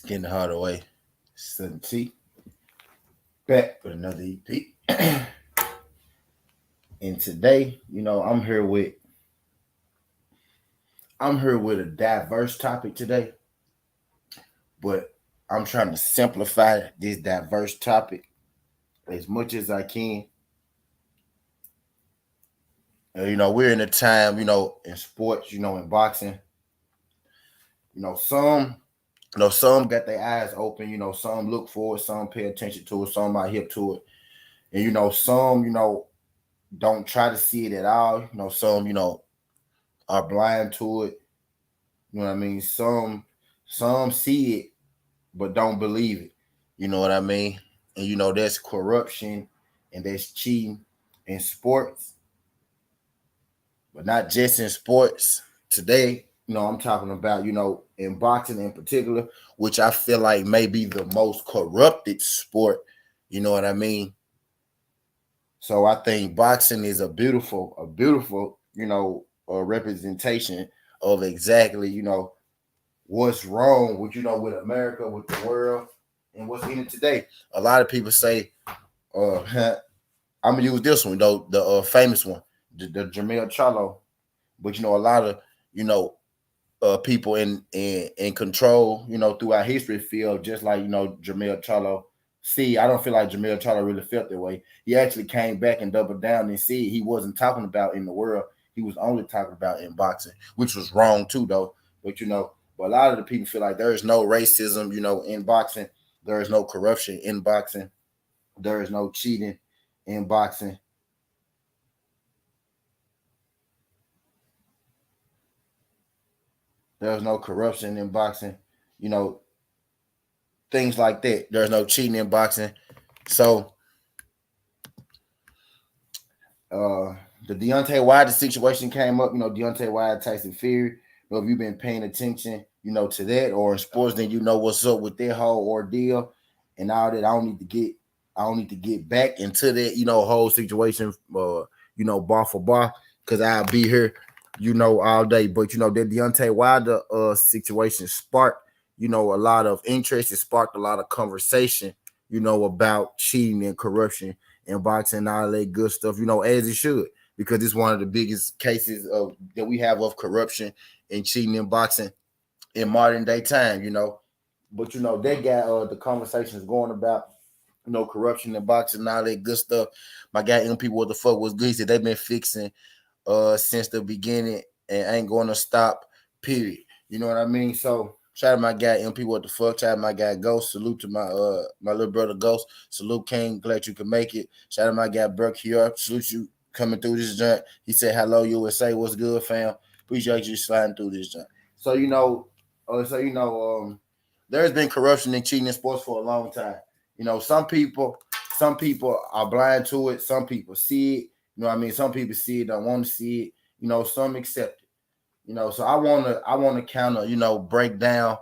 Getting the harder way. Sudden T. Back with another EP. And today, I'm here with a diverse topic today, but I'm trying to simplify this diverse topic as much as I can. We're in a time, in sports, in boxing, some some got their eyes open, some look for it, some pay attention to it, some are hip to it. And some, don't try to see it at all. Some, are blind to it. You know what I mean? Some see it but don't believe it. You know what I mean? And there's corruption and there's cheating in sports, but not just in sports. Today, I'm talking about, in boxing in particular, which I feel like may be the most corrupted sport. You know what I mean? So I think boxing is a beautiful, representation of exactly, what's wrong with, with America, with the world, and what's in it today. A lot of people say, I'm gonna use this one though, the famous one, the Jermell Charlo. But a lot of you know people in control, throughout history feel just like Jermell Charlo. See, I don't feel like Jermell Charlo really felt that way. He actually came back and doubled down and said he wasn't talking about in the world. He was only talking about in boxing, which was wrong too, though. But a lot of the people feel like there is no racism, in boxing. There is no corruption in boxing. There is no cheating in boxing. There's no corruption in boxing. You know, things like that. There's no cheating in boxing. So uh the Deontay Wilder situation came up. Deontay Wilder, Tyson Fury. If you've been paying attention, to that or in sports, then you know what's up with that whole ordeal and all that. I don't need to get back into that, whole situation, bar for bar, because I'll be here, all day. But that Deontay Wilder situation sparked, a lot of interest. It sparked a lot of conversation, about cheating and corruption in boxing and all that good stuff, as it should, because it's one of the biggest cases of that we have of corruption and cheating in boxing in modern day time, But that got the conversations going about corruption in boxing and all that good stuff. My guy MP, what the fuck was good? He said they've been fixing since the beginning and ain't gonna stop. Period. You know what I mean? So shout out my guy MP, what the fuck? Shout out my guy Ghost. Salute to my little brother Ghost. Salute King. Glad you could make it. Shout out my guy Burke here. Salute you coming through this joint. He said hello USA. What's good, fam? Appreciate you sliding through this joint. So there's been corruption and cheating in sports for a long time. Some people are blind to it. Some people see it. You know what I mean? Some people see it, don't want to see it. Some accept it. So I wanna kind of, break down,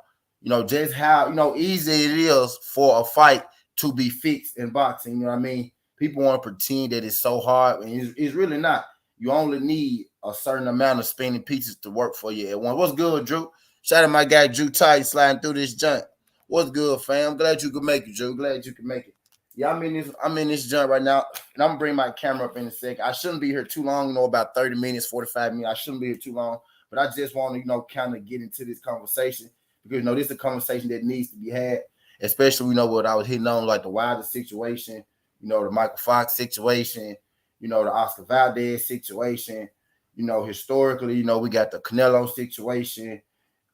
just how, easy it is for a fight to be fixed in boxing. You know what I mean? People want to pretend that it's so hard, and it's really not. You only need a certain amount of spinning pieces to work for you at once. What's good, Drew? Shout out my guy Drew Tight sliding through this junk. What's good, fam? Glad you could make it, Drew. Glad you could make it. Yeah, I'm in this junk right now, and I'm gonna bring my camera up in a second. I shouldn't be here too long, about 30 minutes, 45 minutes. I shouldn't be here too long, but I just want to, kind of get into this conversation because this is a conversation that needs to be had, especially what I was hitting on, like the Wilder situation, the Michael Fox situation, the Oscar Valdez situation, historically, we got the Canelo situation,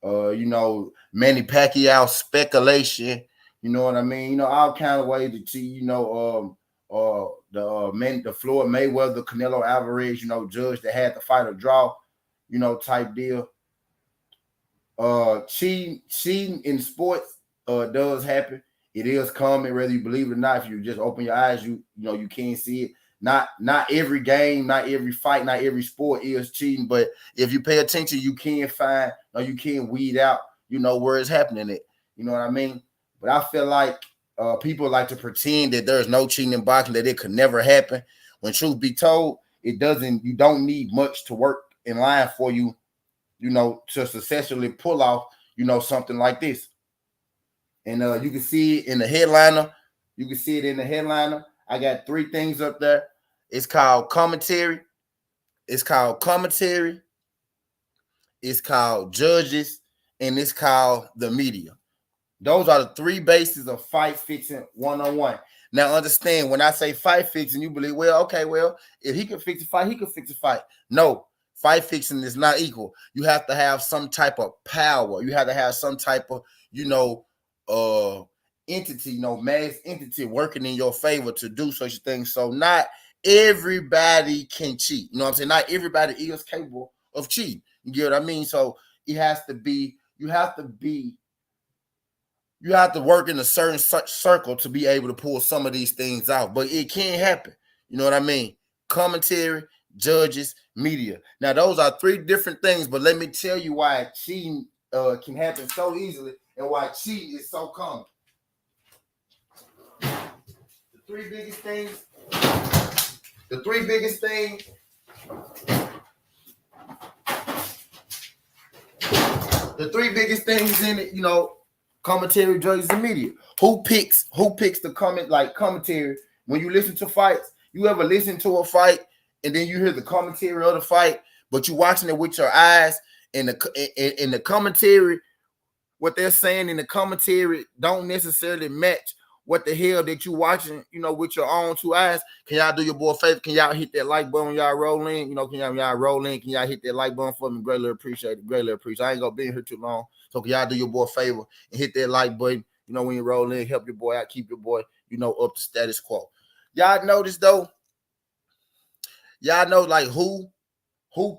Manny Pacquiao speculation. You know what I mean? All kind of ways to see, the Floyd Mayweather, Canelo Alvarez, judge that had the fight or draw, type deal. Cheating in sports does happen. It is common, whether you believe it or not. If you just open your eyes, you can't see it. Not every game, not every fight, not every sport is cheating. But if you pay attention, you can find or you can weed out, where it's happening at. You know what I mean? But I feel like people like to pretend that there's no cheating in boxing, that it could never happen. When truth be told, it doesn't. You don't need much to work in line for you, to successfully pull off, something like this. And you can see it in the headliner. You can see it in the headliner. I got 3 things up there. It's called commentary. It's called commentary. It's called judges, and it's called the media. Those are the 3 bases of fight fixing one-on-one. Now, understand, when I say fight fixing, you believe, well, okay, well, if he can fix a fight, he can fix a fight. No, fight fixing is not equal. You have to have some type of power. You have to have some type of, entity, mass entity working in your favor to do such things. So not everybody can cheat. You know what I'm saying? Not everybody is capable of cheating. You get what I mean? So it has to be, you have to work in a certain circle to be able to pull some of these things out, but it can happen. You know what I mean? Commentary, judges, media. Now, those are 3 different things, but let me tell you why cheating can happen so easily and why cheating is so common. The 3 biggest things. The 3 biggest things. The 3 biggest things in it, commentary, judges, and media. Who picks the commentary when you listen to fights? You ever listen to a fight and then you hear the commentary of the fight, but you're watching it with your eyes, and the commentary, what they're saying in the commentary don't necessarily match what the hell that you watching, with your own 2 eyes. Can y'all do your boy a favor? Can y'all hit that like button when y'all roll in? Can y'all roll in? Can y'all hit that like button for me? Greatly appreciate it. Greatly appreciate it. I ain't gonna be here too long. So can y'all do your boy a favor and hit that like button, when you roll in, help your boy out, keep your boy, up to status quo. Y'all notice though, like who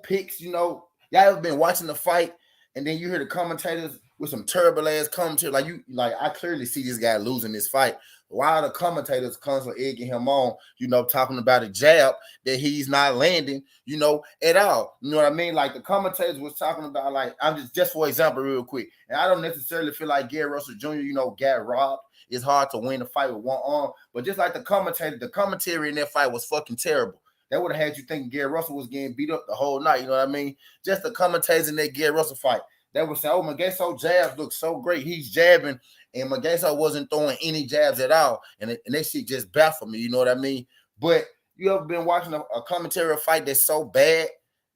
picks, y'all ever been watching the fight and then you hear the commentators with some terrible ass commentary, I clearly see this guy losing this fight. While the commentators constantly egging him on, talking about a jab that he's not landing, at all. You know what I mean? Like the commentators was talking about, I'm just for example, real quick. And I don't necessarily feel like Gary Russell Jr., got robbed. It's hard to win a fight with one arm. But just like the commentary in that fight was fucking terrible. That would have had you thinking Gary Russell was getting beat up the whole night. You know what I mean? Just the commentators in that Gary Russell fight. They would say, oh, Mageso jabs look so great. He's jabbing. And Mageso wasn't throwing any jabs at all. And that shit just baffled me. You know what I mean? But you ever been watching a commentary fight that's so bad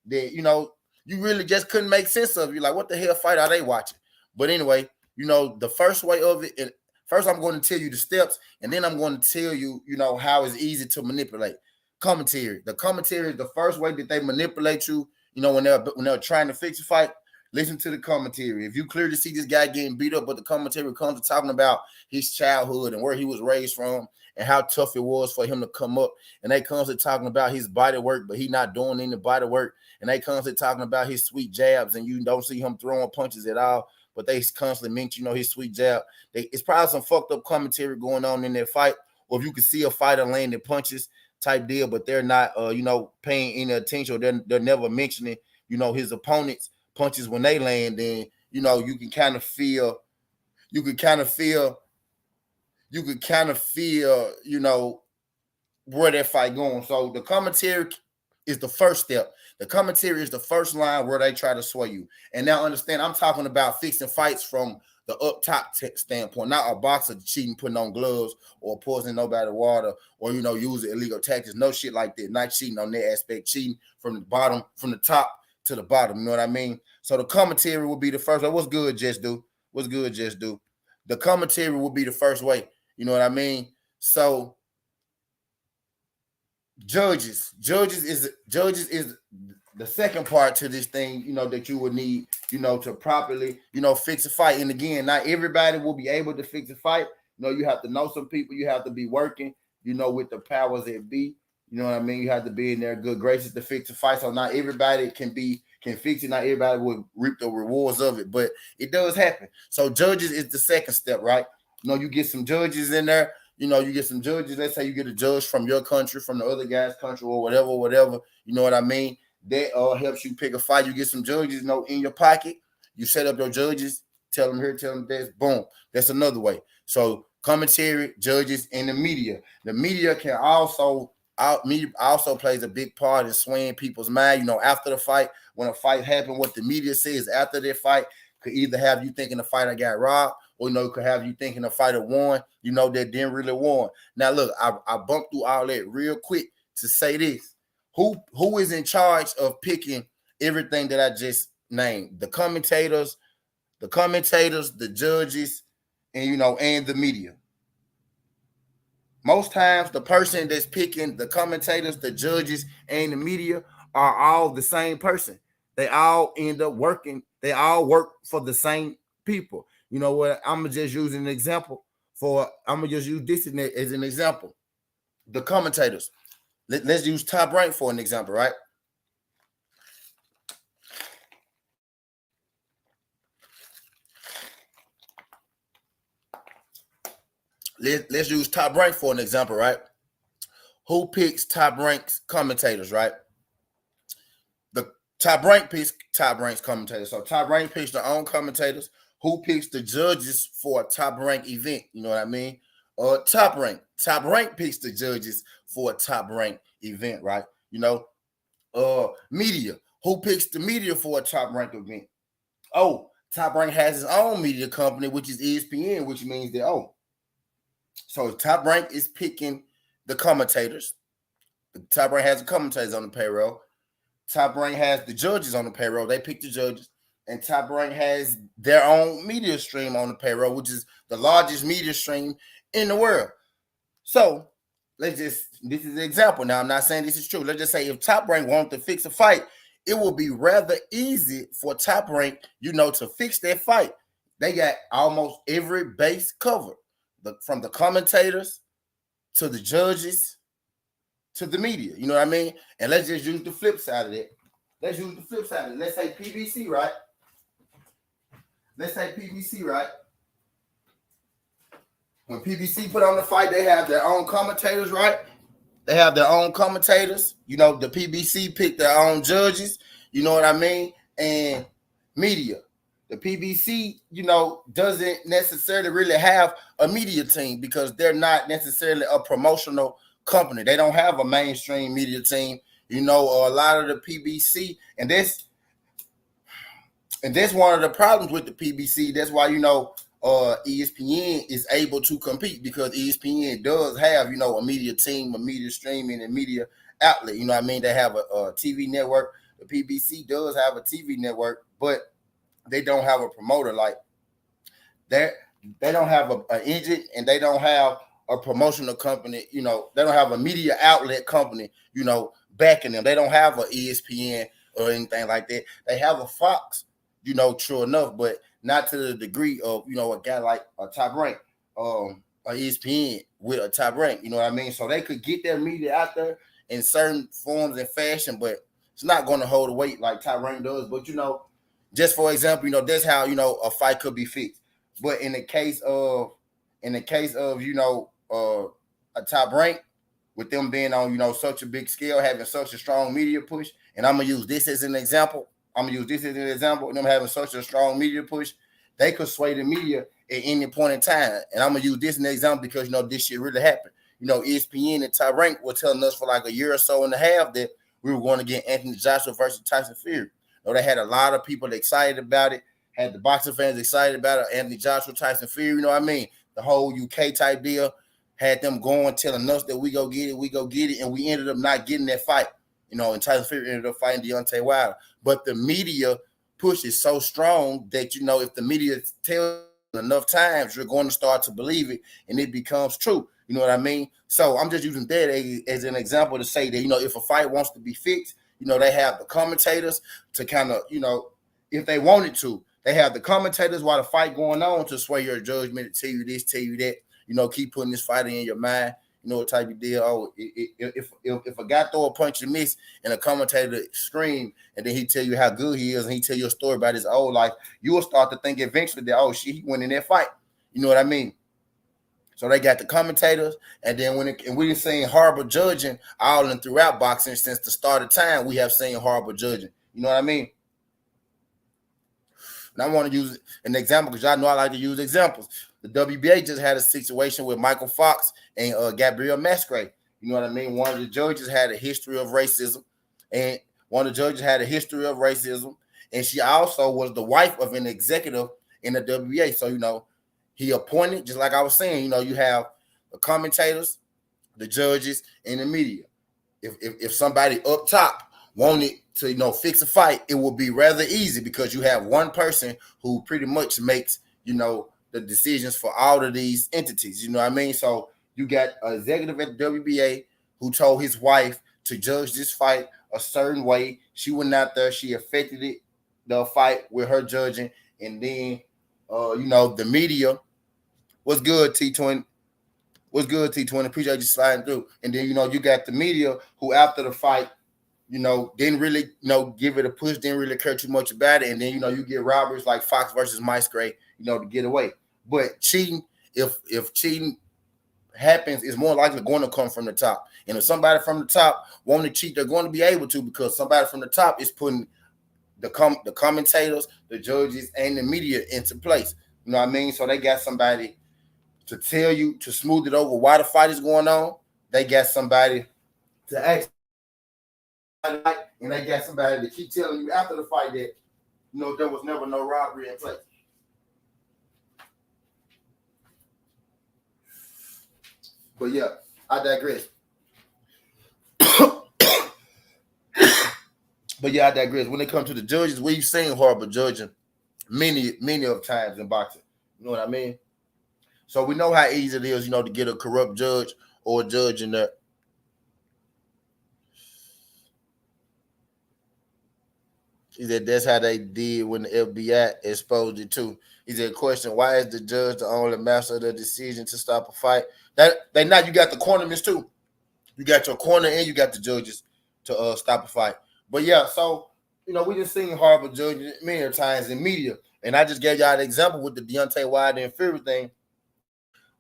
that, you really just couldn't make sense of it? You're like, what the hell fight are they watching? But anyway, the first way of it, and first I'm going to tell you the steps, and then I'm going to tell you, how it's easy to manipulate. Commentary. The commentary is the first way that they manipulate you, when they're trying to fix a fight. Listen to the commentary. If you clearly see this guy getting beat up, but the commentary comes to talking about his childhood and where he was raised from and how tough it was for him to come up, and they comes to talking about his body work, but he not doing any body work, and they comes to talking about his sweet jabs, and you don't see him throwing punches at all, but they constantly mention, his sweet jab. It's probably some fucked up commentary going on in that fight, or if you can see a fighter landing punches type deal, but they're not, paying any attention, or they're never mentioning, his opponent's punches when they land, then you can kind of feel where that fight going. So the commentary is the first step. The commentary is the first line where they try to sway you. And now understand, I'm talking about fixing fights from the up top standpoint, not a boxer cheating, putting on gloves, or poisoning nobody water, or using illegal tactics. No shit like that. Not cheating on that aspect, cheating from the top to the bottom. You know what I mean? So the commentary will be the first way. What's good, Just Do? What's good, Just Do? The commentary will be the first way. You know what I mean? So judges is the second part to this thing, that you would need, to properly, fix a fight. And again, not everybody will be able to fix a fight. You have to know some people. You have to be working, with the powers that be. You know what I mean? You have to be in their good graces to fix a fight. So not everybody can fix it. Not everybody will reap the rewards of it, but it does happen. So judges is the second step, right? You get some judges in there. You get some judges. Let's say you get a judge from your country, from the other guy's country, or whatever. You know what I mean? That helps you pick a fight. You get some judges, in your pocket. You set up your judges. Tell them here, tell them this. Boom. That's another way. So commentary, judges, and the media. The media can also plays a big part in swaying people's mind. After the fight, when a fight happened, what the media says after their fight, Could either have you thinking the fighter got robbed, or it could have you thinking the fighter won, that didn't really won. Now look, I bumped through all that real quick to say this. Who is in charge of picking everything that I just named? The commentators, the judges, and the media. Most times the person that's picking the commentators, the judges, and the media are all the same person. They all end up working. They all work for the same people. You know what? I'm gonna just use an example I'm gonna just use this as an example. The commentators. Let's use Top Rank for an example, right? Let's use Top Rank for an example, right? Who picks Top Rank's commentators, right? The Top Rank picks Top Rank's commentators. So Top Rank picks their own commentators. Who picks the judges for a Top Rank event? You know what I mean? Top Rank. Top Rank picks the judges for a Top Rank event, right? Media. Who picks the media for a Top Rank event? Oh, Top Rank has his own media company, which is ESPN, which means that, so Top Rank is picking the commentators. Top Rank has the commentators on the payroll. Top Rank has the judges on the payroll. They pick the judges. And Top Rank has their own media stream on the payroll, which is the largest media stream in the world. So this is an example. Now, I'm not saying this is true. Let's just say if Top Rank wanted to fix a fight, it will be rather easy for Top Rank, to fix that fight. They got almost every base covered, from the commentators to the judges to the media. You know what I mean? And let's just use the flip side of that. Let's say PBC, right? When PBC put on the fight, they have their own commentators, right? They have their own commentators. The PBC pick their own judges. You know what I mean? And media. The PBC, doesn't necessarily really have a media team because they're not necessarily a promotional company. They don't have a mainstream media team. A lot of the PBC, and that's one of the problems with the PBC. That's why, ESPN is able to compete, because ESPN does have, a media team, a media streaming, and media outlet. You know what I mean? They have a TV network. The PBC does have a TV network, but they don't have a promoter like that. They don't have an engine, and they don't have a promotional company. They don't have a media outlet company, backing them. They don't have an ESPN or anything like that. They have a Fox, true enough, but not to the degree of, a guy like a Top Rank, a ESPN with a Top Rank. You know what I mean? So they could get their media out there in certain forms and fashion, but it's not going to hold the weight like Top Rank does. But, just for example, that's how, a fight could be fixed. But in the case of, a Top Rank, with them being on, such a big scale, having such a strong media push, and I'm going to use this as an example. Them having such a strong media push, they could sway the media at any point in time. And I'm going to use this as an example because, this shit really happened. ESPN and Top Rank were telling us for like a year or so and a half that we were going to get Anthony Joshua versus Tyson Fury. They had a lot of people excited about it, had the boxing fans excited about it. Anthony Joshua, Tyson Fury, you know what I mean? The whole UK type deal had them going, telling us that we go get it, and we ended up not getting that fight. And Tyson Fury ended up fighting Deontay Wilder. But the media push is so strong that, if the media tells enough times, you're going to start to believe it, and it becomes true. You know what I mean? So I'm just using that as an example to say that, if a fight wants to be fixed, they have the commentators to kind of, if they wanted to, they have the commentators while the fight going on to sway your judgment, to tell you this, tell you that, keep putting this fighter in your mind, what type of deal. Oh, if a guy throw a punch and miss and a commentator scream, and then he tell you how good he is, and he tell you a story about his old life, you will start to think eventually that, oh shit, he went in that fight. You know what I mean? So they got the commentators, and then we've seen horrible judging all and throughout boxing since the start of time. We have seen horrible judging. You know what I mean? And I want to use an example because y'all know I like to use examples. The WBA just had a situation with Michael Fox and Gabriel Mascray. You know what I mean? One of the judges had a history of racism, and and she also was the wife of an executive in the WBA. So, he appointed, just like I was saying, you have the commentators, the judges, and the media. If somebody up top wanted to, fix a fight, it will be rather easy because you have one person who pretty much makes, the decisions for all of these entities. You know what I mean? So you got an executive at the WBA who told his wife to judge this fight a certain way. She went out there, she affected it, the fight with her judging, and then the media. What's good, T20? What's good, T20? Appreciate you sliding through. And then, you got the media who after the fight, didn't really, give it a push, didn't really care too much about it. And then, you get robbers like Fox versus Mike Gray, to get away. But cheating, if cheating happens, is more likely going to come from the top. And if somebody from the top want to cheat, they're going to be able to, because somebody from the top is putting the commentators, the judges, and the media into place. You know what I mean? So they got somebody to tell you, to smooth it over why the fight is going on. They got somebody to ask, and they got somebody to keep telling you after the fight that, there was never no robbery in place. But yeah, I digress. When it comes to the judges, we've seen horrible judging many of times in boxing. You know what I mean? So we know how easy it is, to get a corrupt judge or a judge in there. He said that's how they did when the FBI exposed it too. He said, question, why is the judge the only master of the decision to stop a fight? You got the cornermen too. You got your corner and you got the judges to stop a fight. But yeah, so, we just seen horrible judges many times in media. And I just gave y'all an example with the Deontay Wilder and Fury thing.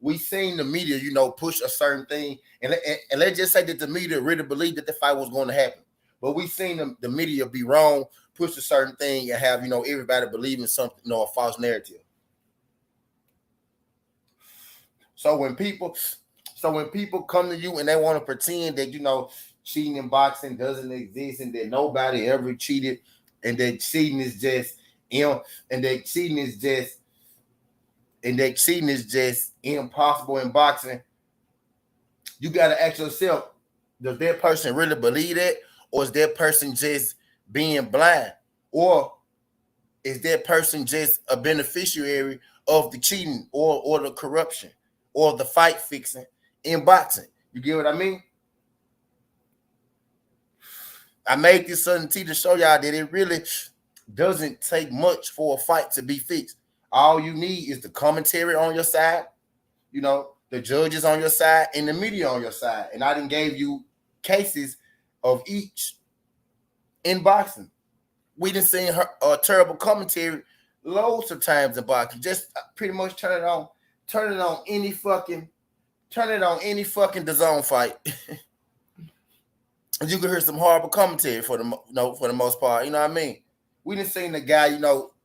We seen the media, push a certain thing. And let's just say that the media really believed that the fight was going to happen. But we seen the media be wrong, push a certain thing, and have, everybody believing something, a false narrative. So when people come to you and they want to pretend that, cheating in boxing doesn't exist and that nobody ever cheated and that cheating is just, and that cheating is just impossible in boxing, you got to ask yourself, does that person really believe that? Or is that person just being blind? Or is that person just a beneficiary of the cheating or the corruption or the fight fixing in boxing? You get what I mean? I made this Southern T to show y'all that it really doesn't take much for a fight to be fixed. All you need is the commentary on your side, the judges on your side, and the media on your side. And I done gave you cases of each in boxing. We done seen terrible commentary loads of times in boxing. Just pretty much turn it on any fucking DAZN fight. You can hear some horrible commentary for the most part. You know what I mean? We didn't seen the guy,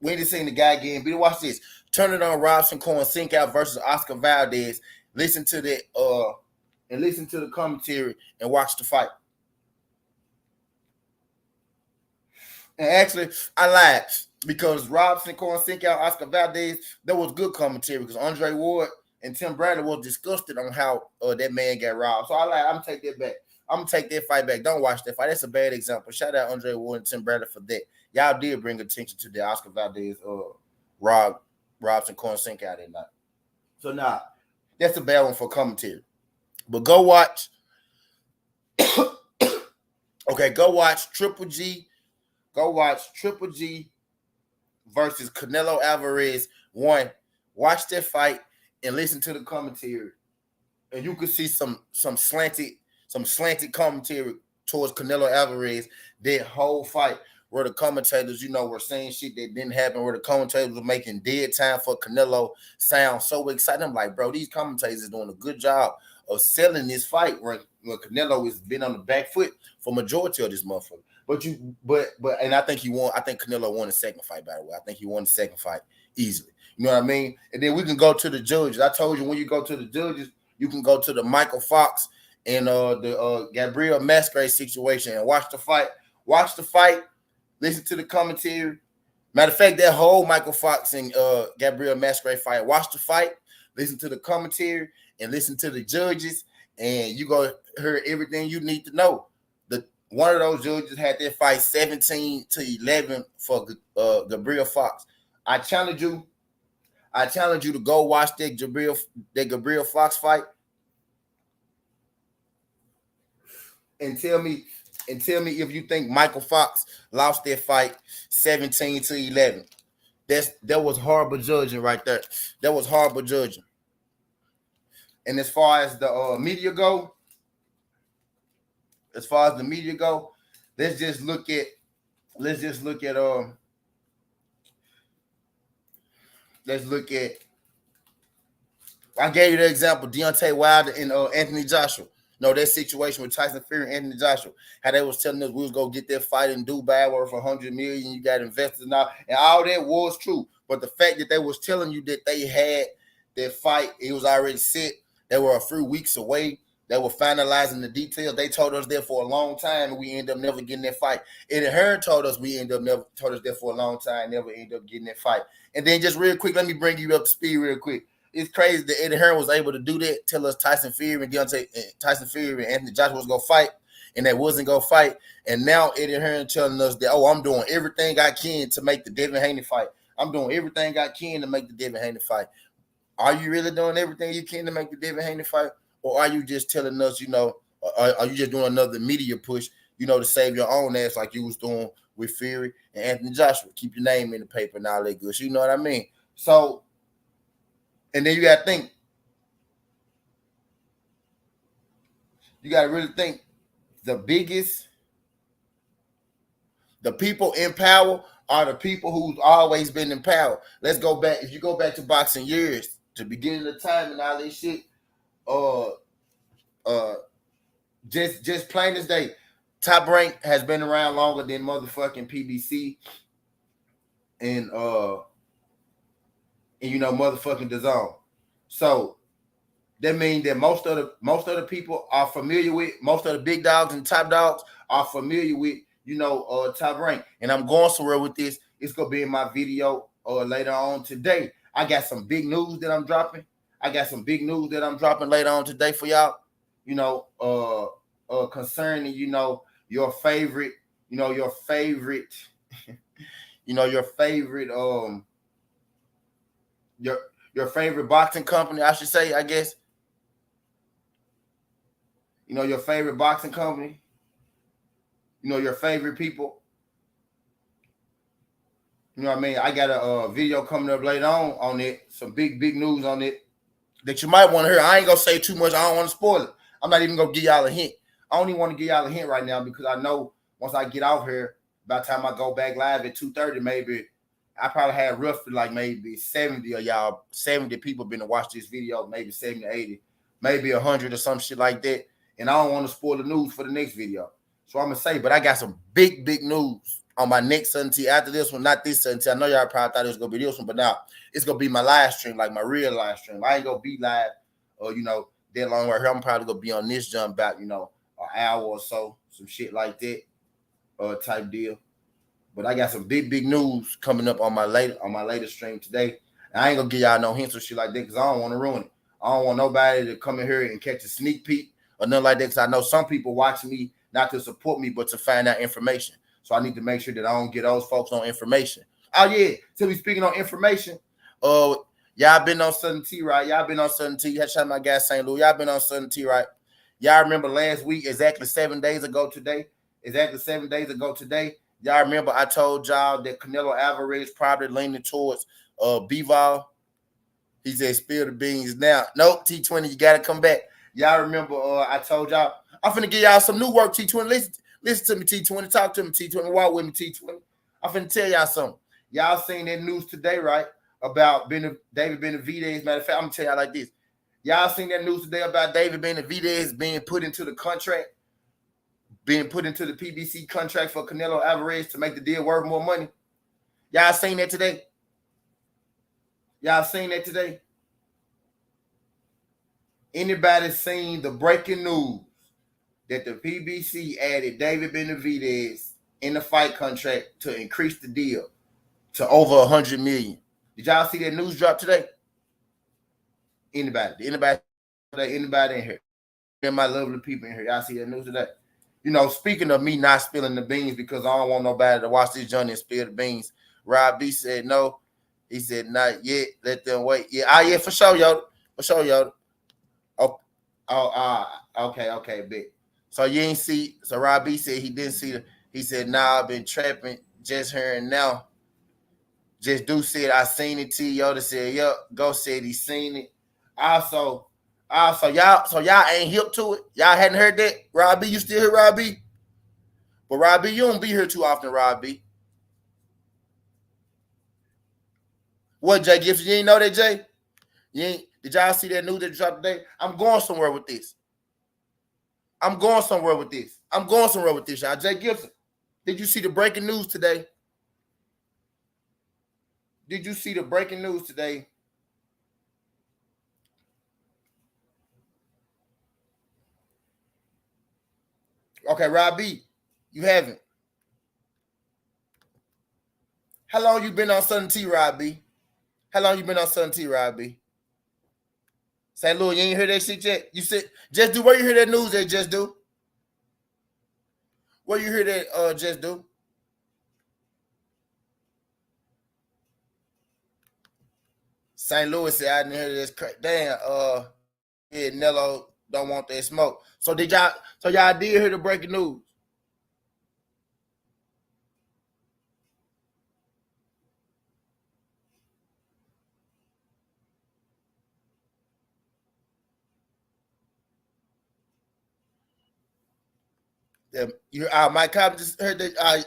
we didn't seen the guy getting beat. Watch this. Turn it on Robson Cohen Sink Out versus Oscar Valdez. Listen to the commentary and watch the fight. And actually, I lied because Robson Cohen Sink Out Oscar Valdez, there was good commentary because Andre Ward and Tim Bradley was disgusted on how that man got robbed. So I lied. I'm gonna take that back. I'm gonna take that fight back. Don't watch that fight. That's a bad example. Shout out Andre Ward and Tim Bradley for that. Y'all did bring attention to the Oscar Valdez Robson Cohen Sink Out that night. So that's a bad one for commentary. But go watch. Okay, go watch Triple G. Go watch Triple G versus Canelo Alvarez 1. Watch that fight and listen to the commentary, and you can see some slanted commentary towards Canelo Alvarez that whole fight, where the commentators, were saying shit that didn't happen, where the commentators were making dead time for Canelo sound so excited. I'm like, bro, these commentators are doing a good job of selling this fight where Canelo has been on the back foot for majority of this motherfucker. And I think I think Canelo won the second fight, by the way. I think he won the second fight easily. You know what I mean? And then we can go to the judges. I told you when you go to the judges, you can go to the Michael Fox and the Gabriel Masquerade situation and watch the fight. Watch the fight, listen to the commentary, Matter of fact, that whole Michael Fox and Gabriel Masquerade fight, watch the fight, listen to the commentary, and listen to the judges, and you go hear everything you need to know. One of those judges had that fight 17-11 for Gabriel Fox. I challenge you to go watch that Gabriel Fox fight and tell me if you think Michael Fox lost that fight 17-11. That was horrible judging right there. That was horrible judging. And as far as the media go, let's just look at I gave you the example, Deontay Wilder and Anthony Joshua. That situation with Tyson Fury and Anthony Joshua, how they was telling us we was going to get that fight in Dubai worth $100 million, you got investors now, and all that was true. But the fact that they was telling you that they had that fight, it was already set, they were a few weeks away, they were finalizing the details. They told us that for a long time, and we ended up never getting that fight. Eddie Hearn told us that for a long time, never ended up getting that fight. And then just real quick, let me bring you up to speed real quick. It's crazy that Eddie Hearn was able to do that, tell us Tyson Fury and Anthony Joshua was going to fight, and they wasn't going to fight. And now Eddie Hearn telling us that, I'm doing everything I can to make the Devin Haney fight. I'm doing everything I can to make the Devin Haney fight. Are you really doing everything you can to make the Devin Haney fight? Or are you just telling us, are you just doing another media push, to save your own ass like you was doing with Fury and Anthony Joshua? Keep your name in the paper and all that good. You know what I mean? So, and then you got to think. You got to really think the people in power are the people who's always been in power. Let's go back. If you go back to boxing years, to the beginning of the time and all this shit, just plain as day, Top Rank has been around longer than motherfucking PBC and motherfucking DAZN. So that means that most of the people are familiar with, most of the big dogs and top dogs are familiar with, Top Rank. And I'm going somewhere with this. It's gonna be in my video later on today. I got some big news that I'm dropping. Later on today for y'all. Concerning, your favorite your favorite boxing company, I should say, I guess. Your favorite boxing company. Your favorite people. You know what I mean? I got a video coming up later on it. Some big news on it that you might want to hear. I ain't going to say too much. I don't want to spoil it. I'm not even going to give y'all a hint. I don't even want to give y'all a hint right now because I know once I get out here, by the time I go back live at 2:30, maybe I probably had roughly like maybe 70 of y'all, 70 people been to watch this video, maybe 70, 80, maybe 100 or some shit like that. And I don't want to spoil the news for the next video. So I'm going to say, but I got some big news on my next Sunday after this one, not this Sunday. I know y'all probably thought it was going to be this one, but now it's going to be my live stream, like my real live stream. I ain't going to be live, that long right here. I'm probably going to be on this jump about, an hour or so, some shit like that, type deal. But I got some big news coming up on my latest stream today. And I ain't going to give y'all no hints or shit like that because I don't want to ruin it. I don't want nobody to come in here and catch a sneak peek or nothing like that because I know some people watch me not to support me, but to find out information. So I need to make sure that I don't get those folks on information. Oh, yeah. So we speaking on information. Y'all been on Southern T, right? Y'all been on Southern T. Shout out my guy St. Louis. Y'all been on Southern T, right? Y'all remember last week, exactly 7 days ago today? Y'all remember I told y'all that Canelo Alvarez probably leaning towards Bivol. He said, spill the beans now. Nope, T20, you got to come back. Y'all remember I told y'all, I'm finna give y'all some new work, T20. Listen to me, T20. Talk to me, T20. Walk with me, T20. I'm finna tell y'all something. Y'all seen that news today, right? About David Benavidez. Matter of fact, I'm gonna tell y'all like this. Y'all seen that news today about David Benavidez being put into the contract, being put into the PBC contract for Canelo Alvarez to make the deal worth more money? Y'all seen that today? Anybody seen the breaking news that the PBC added David Benavidez in the fight contract to increase the deal to over 100 million. Did y'all see that news drop today? Anybody? Anybody in here? And my lovely people in here. Y'all see that news today? You know, speaking of me not spilling the beans because I don't want nobody to watch this journey and spill the beans. Rob B said no. He said not yet. Let them wait. Yeah, yeah, for sure, yo. For sure, yo. Okay, bet. So you ain't see. So Rob B said he didn't see the. He said, nah, I've been trapping just hearing now. Just do said I seen it. T Yoda said, yep. Go said he seen it. Also, y'all ain't hip to it. Y'all hadn't heard that. Rob B, you still hear Rob B? But Rob B, you don't be here too often, Rob B. What, Jay Gibson? You ain't know that, Jay? Did y'all see that news that dropped today? I'm going somewhere with this. Y'all. Jay Gibson, did you see the breaking news today? Okay, Rob B, you haven't. How long you been on Southern T, Rob B? St. Louis, you ain't hear that shit yet? You said, Just Do, where you hear that news at, Just Do? Where you hear that, Just Do? St. Louis said, I didn't hear this. Damn, yeah, Nello don't want that smoke. So y'all did hear the breaking news? Mike Carpenter just heard that.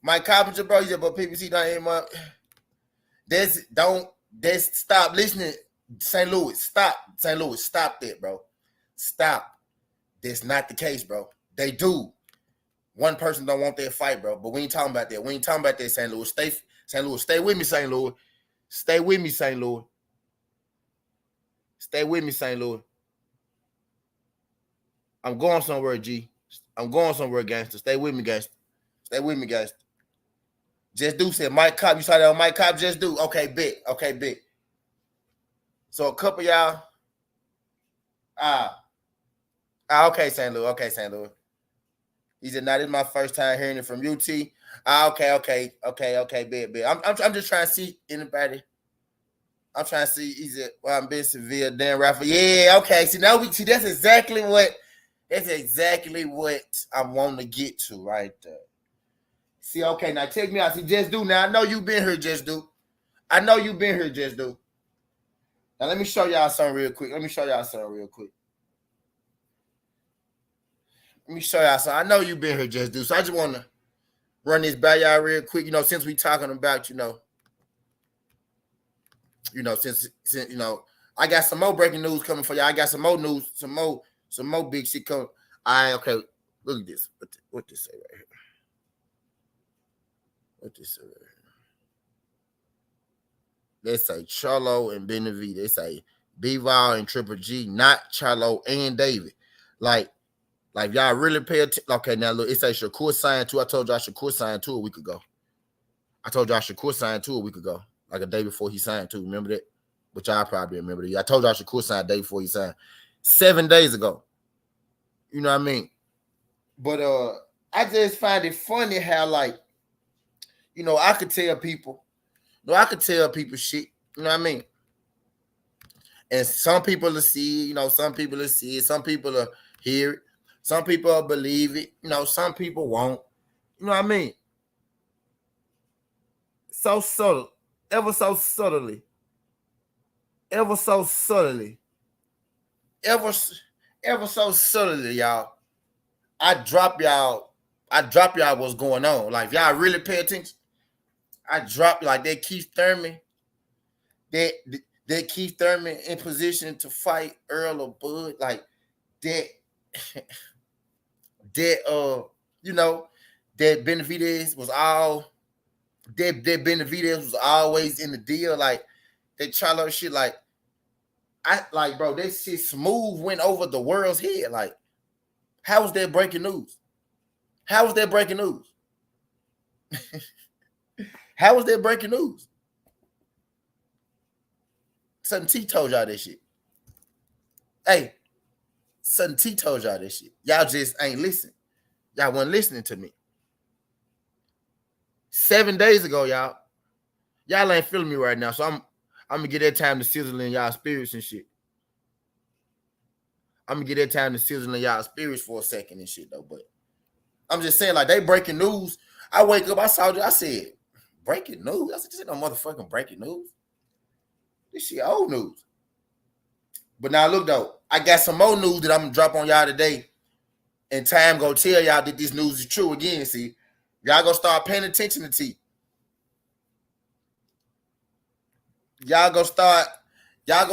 Mike Carpenter, bro, yeah, but PPC don't hear my. Stop listening, St. Louis. Stop, St. Louis. Stop that, bro. Stop. That's not the case, bro. They do. One person don't want that fight, bro. But we ain't talking about that. St. Louis. St. Louis. Stay with me, St. Louis. Stay with me, St. Louis. I'm going somewhere, G. I'm going somewhere, gangster. Stay with me, gangster. Just Do said Mike Cobb. You saw that on Mike Cobb? Just Do. Okay, bet. So a couple of y'all. Okay, St. Louis. He said, "Now this is my first time hearing it from UT." Okay, bet. I'm just trying to see anybody. I'm trying to see. He said, "Well, I'm being severe." Dan Raphael. Yeah, okay. See, that's exactly what I want to get to right there. See, okay, now check me out. See, Just Do. Now I know you've been here, Just Do. Now let me show y'all something real quick. I know you've been here, Just Do. So I just want to run this by y'all real quick. You know, since we talking about, since I got some more breaking news coming for y'all. I got some more news, some more big shit coming. Okay. Look at this. What this say right here? They say Charlo and Benavidez. They say B-Vol and Triple G, not Charlo and David. Like y'all really pay attention. Okay, now look, it says Shakur signed too. I told y'all Shakur signed too a week ago. Like a day before he signed too. Remember that? Which I probably remember that. I told y'all Shakur signed a day before he signed. 7 days ago. You know what I mean? But I just find it funny how, like, I could tell people shit. You know what I mean? And some people will see it, some people will see it, some people will hear it, some people will believe it, some people won't. You know what I mean? So subtle, ever so subtly, y'all. I drop y'all what's going on. Like, if y'all really pay attention, I drop like that Keith Thurman. That Keith Thurman in position to fight Earl or Bud, like that. That Benavidez was always in the deal. Like that Charlo shit. Like bro, that shit smooth went over the world's head. Like, how was that breaking news? How was that breaking news? Sudden T told y'all this shit. Hey, Sudden T told y'all this shit. Y'all just ain't listening. Y'all wasn't listening to me. 7 days ago, y'all ain't feeling me right now. So I'm gonna get that time to sizzle in y'all spirits and shit. I'm gonna get that time to sizzle in y'all spirits for a second and shit though. But I'm just saying, like, they breaking news. I wake up, I saw it, I said, breaking news? I said, this ain't no motherfucking breaking news. This shit old news. But now look though, I got some more news that I'm gonna drop on y'all today. And time gonna tell y'all that this news is true again. See, y'all gonna start paying attention to T. Y'all gonna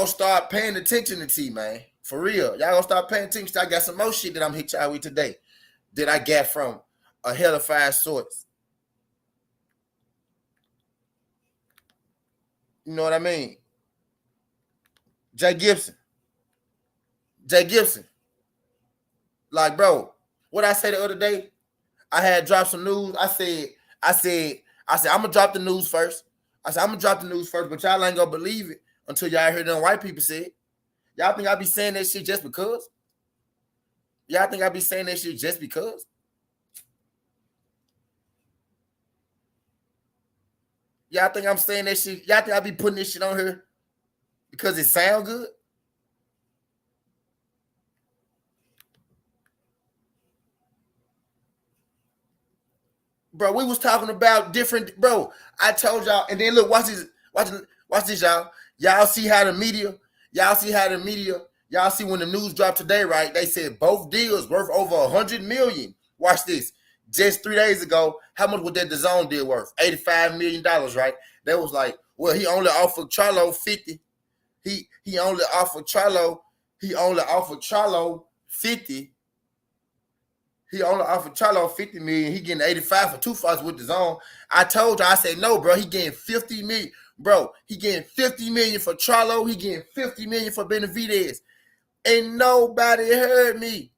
start paying attention to T, man. For real. Y'all gonna start paying attention. I got some more shit that I'm hit y'all with today that I got from a hellified source. You know what I mean? Jay Gibson. Like, bro, what I say the other day, I had dropped some news. I said, I'm gonna drop the news first. But y'all ain't gonna believe it until y'all hear them white people say it. Y'all think I be saying that shit just because? Y'all think I be saying that shit just because? Y'all think I'm saying that shit? Y'all think I be putting this shit on here because it sound good? Bro, we was talking about different, bro. I told y'all, and then look, watch this, y'all. Y'all see how the media, y'all see when the news dropped today, right? They said both deals worth over $100 million. Watch this. Just 3 days ago, how much was that DAZN deal worth? $85 million, right? They was like, well, he only offered Charlo 50. He only offered Charlo 50. He only offered Charlo 50 million. He getting 85 for 2 fights with DAZN. I told you, I said, no, bro, he getting 50 million. Bro, he getting 50 million for Charlo. He getting 50 million for Benavidez. And nobody heard me.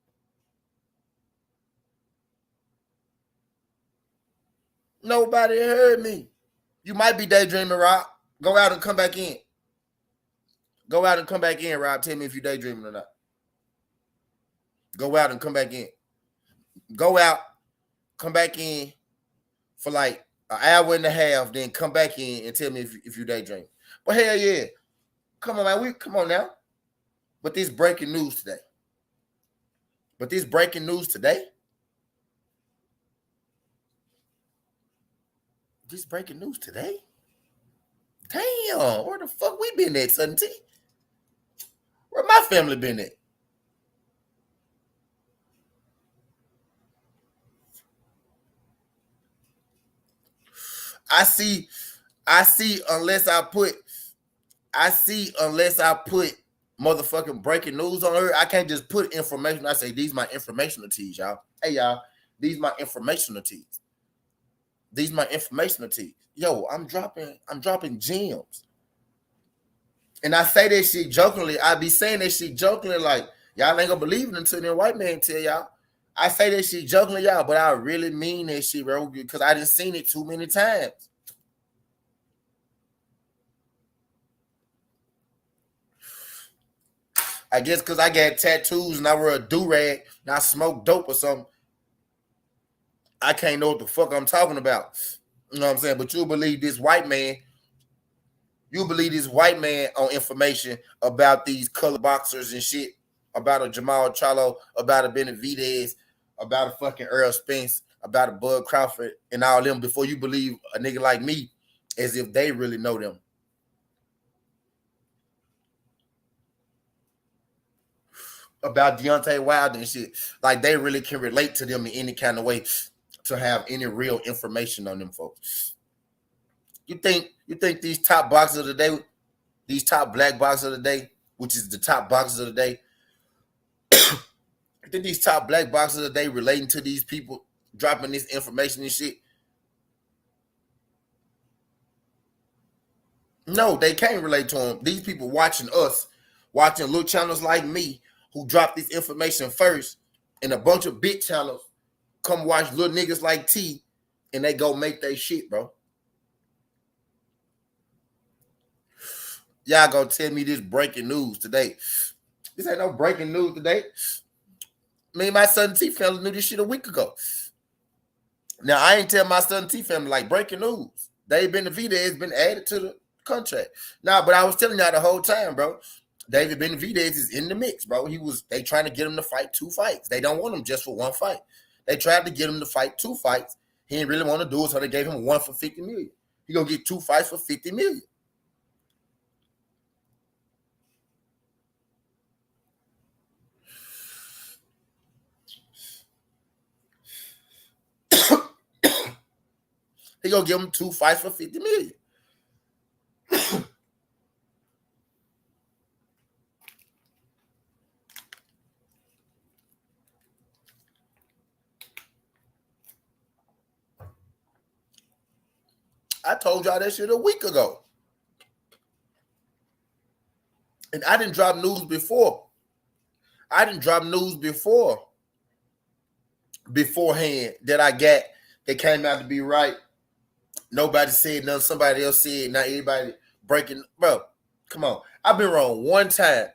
Nobody heard me. You might be daydreaming, Rob. Go out and come back in. Rob. Tell me if you daydreaming or not. Go out and come back in. Go out, come back in for like an hour and a half, then come back in and tell me if you daydream. But hell yeah. Come on, man. Come on now. But this breaking news today. Damn, where the fuck we been at, Sudden T? Where my family been at? I see unless I put motherfucking breaking news on her. I can't just put information. I say these my informational teas, y'all. Hey y'all, these my informational teas. Yo, I'm dropping gems. And I say that shit jokingly. I be saying that shit jokingly, like y'all ain't gonna believe it until the white man tell y'all. I say that shit jokingly, y'all, but I really mean that shit, bro, because I done seen it too many times. I guess because I got tattoos and I wear a do-rag and I smoke dope or something, I can't know what the fuck I'm talking about. You know what I'm saying? But you believe this white man on information about these color boxers and shit, about a Jamal Charlo, about a Benavidez, about a fucking Earl Spence, about a Bud Crawford, and all them before you believe a nigga like me as if they really know them. About Deontay Wilder and shit. Like they really can relate to them in any kind of way to have any real information on them folks. You think these top boxers of the day, these top black boxers of the day, which is the top boxers of the day, you think these top black boxers of the day relating to these people dropping this information and shit? No, they can't relate to them. These people watching us, watching little channels like me who drop this information first, and a bunch of big channels come watch little niggas like T and they go make their shit, bro. Y'all gonna tell me this breaking news today. This ain't no breaking news today. Me and my Southern T family knew this shit a week ago. Now, I ain't tell my Southern T family like breaking news. David Benavidez been added to the contract. Nah, but I was telling y'all the whole time, bro. David Benavidez is in the mix, bro. They trying to get him to fight 2 fights. They don't want him just for 1 fight. They tried to get him to fight 2 fights. He didn't really want to do it, so they gave him 1 for $50 million. He gonna get 2 fights for $50 million. He gonna give him 2 fights for $50 million. I told y'all that shit a week ago. And I didn't drop news before. Beforehand that I got that came out to be right. Nobody said nothing. Somebody else said, not everybody breaking. Bro, come on. I've been wrong 1 time.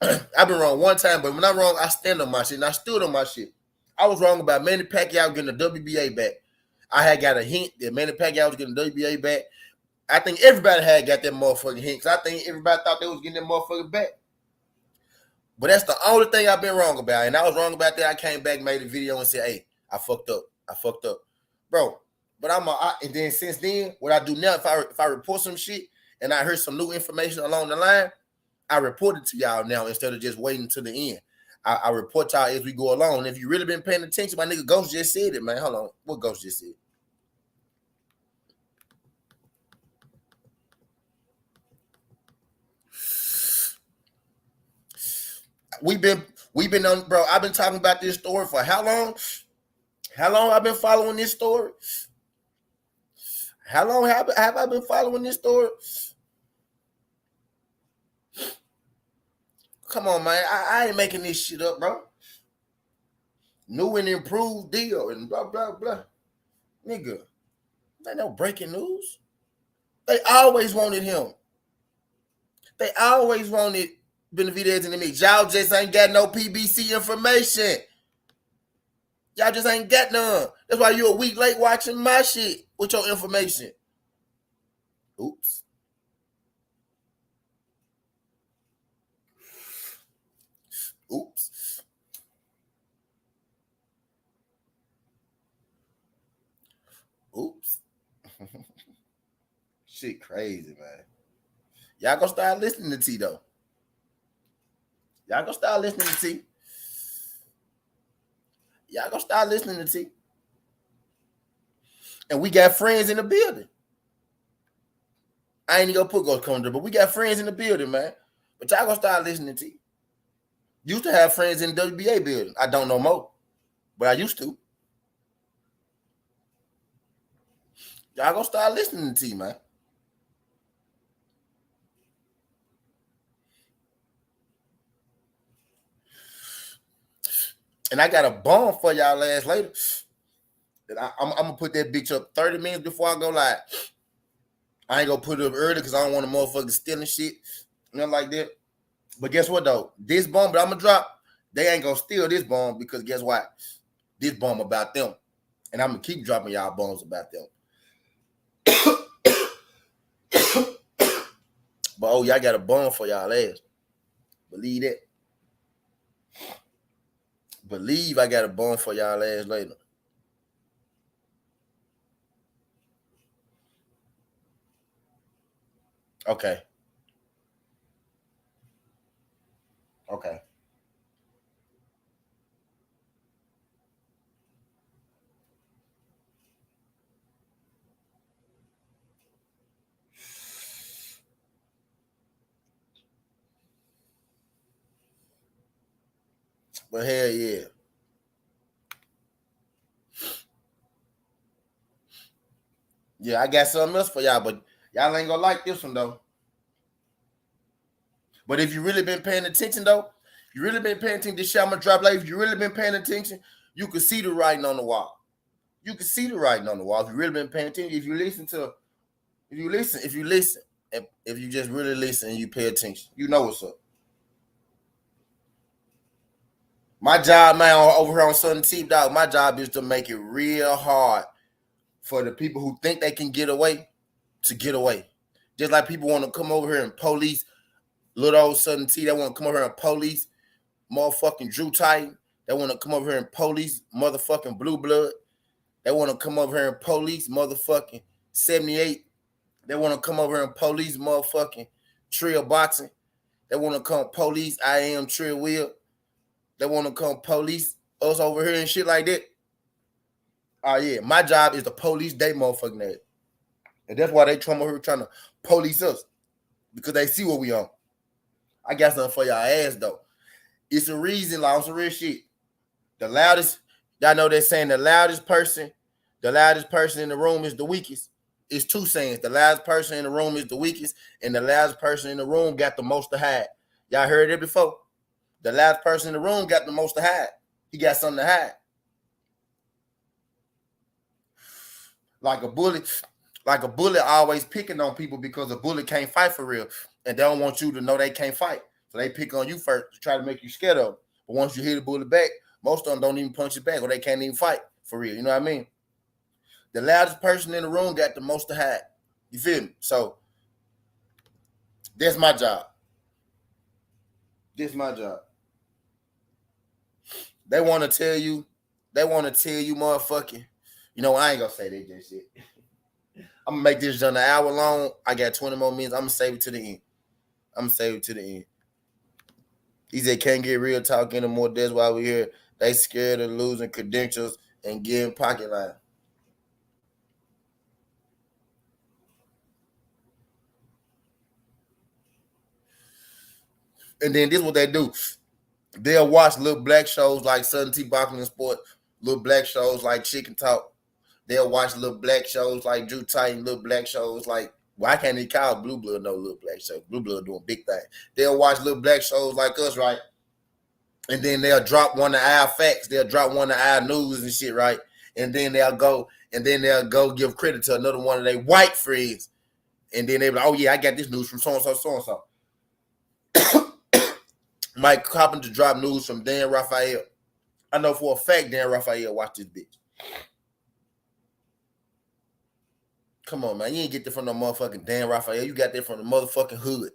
I've been wrong 1 time, but when I'm wrong, I stand on my shit, and I stood on my shit. I was wrong about Manny Pacquiao getting the WBA back. I had got a hint that Manny Pacquiao was getting the WBA back. I think everybody had got that motherfucking hint, because I think everybody thought they was getting that motherfucker back. But that's the only thing I've been wrong about. And I was wrong about that. I came back, made a video, and said, hey, I fucked up. Bro, but and then since then, what I do now, if I report some shit and I heard some new information along the line, I report it to y'all now instead of just waiting to the end. I report y'all as we go along. And if you really been paying attention, my nigga Ghost just said it, man. Hold on. What Ghost just said? We've been on, bro. I've been talking about this story for how long? How long I've been following this story? How long have I been following this story? Come on, man. I ain't making this shit up, bro. New and improved deal and blah, blah, blah. Nigga, ain't no breaking news. They always wanted him. They always wanted Benavidez in the mix. Y'all just ain't got no PBC information. Y'all just ain't got none. That's why you a week late watching my shit with your information. Oops. Oops. Oops. Shit crazy, man. Y'all gonna start listening to T, though. Y'all gonna start listening to T. Y'all gonna start listening to T. And we got friends in the building. I ain't even gonna put Ghost Conjure, but we got friends in the building, man. But y'all gonna start listening to T. Used to have friends in the WBA building. I don't know more, but I used to. Y'all gonna start listening to T, man. And I got a bomb for y'all ass later. I'm gonna put that bitch up 30 minutes before I go live. I ain't gonna put it up early because I don't want a motherfucker stealing shit, nothing like that. But guess what though? This bomb that I'm gonna drop, they ain't gonna steal this bomb because guess what? This bomb about them, and I'm gonna keep dropping y'all bombs about them. But oh, y'all got a bomb for y'all ass. Believe that. Believe I got a bomb for y'all ass later. Okay. Okay. But hell yeah. Yeah, I got something else for y'all, but y'all ain't gonna like this one though. But if you really been paying attention though, you really been paying attention to shit I'm gonna drop later. If you really been paying attention, you can see the writing on the wall. You can see the writing on the wall if you really been paying attention. If you just really listen and you pay attention, you know what's up. My job, man, over here on Southern T, dog, my job is to make it real hard for the people who think they can get away to get away. Just like people want to come over here and police little old Southern T, they want to come over here and police motherfucking Drew Titan. They want to come over here and police motherfucking Blue Blood. They want to come over here and police motherfucking 78. They want to come over here and police motherfucking Trill Boxing. They want to come police I Am Trill Will. They want to come police us over here and shit like that. Oh, yeah. My job is to police they motherfucking ass. And that's why they come over here trying to police us. Because they see what we on. I got something for y'all ass, though. It's a reason, like, on some real shit. The loudest, y'all know they're saying the loudest person in the room is the weakest. It's two sayings. The loudest person in the room is the weakest, and the loudest person in the room got the most to hide. Y'all heard it before? The loudest person in the room got the most to hide. He got something to hide. Like a bully always picking on people because a bully can't fight for real. And they don't want you to know they can't fight. So they pick on you first to try to make you scared of them. But once you hit a bully back, most of them don't even punch it back or they can't even fight for real. You know what I mean? The loudest person in the room got the most to hide. You feel me? So that's my job. This my job. They want to tell you, motherfucking, you know, I ain't gonna say that just shit. I'm gonna make this done an hour long. I got 20 more minutes. I'm gonna save it to the end. He said, can't get real talk anymore. That's why we're here. They scared of losing credentials and getting pocket line. And then this is what they do. They'll watch little black shows like Southern T Boxing and Sport, little black shows like Chicken Talk. They'll watch little black shows like Drew Titan, little black shows like, why can't they call Blue Blood no little black show? Blue Blood doing big thing. They'll watch little black shows like us, right? And then they'll drop one of our facts. They'll drop one of our news and shit, right? And then they'll go give credit to another one of their white friends. And then they'll be like, oh, yeah, I got this news from so-and-so, so-and-so. Mike Carpenter dropped news from Dan Raphael. I know for a fact Dan Raphael watched this bitch. Come on, man. You ain't get that from no motherfucking Dan Raphael. You got that from the motherfucking hood.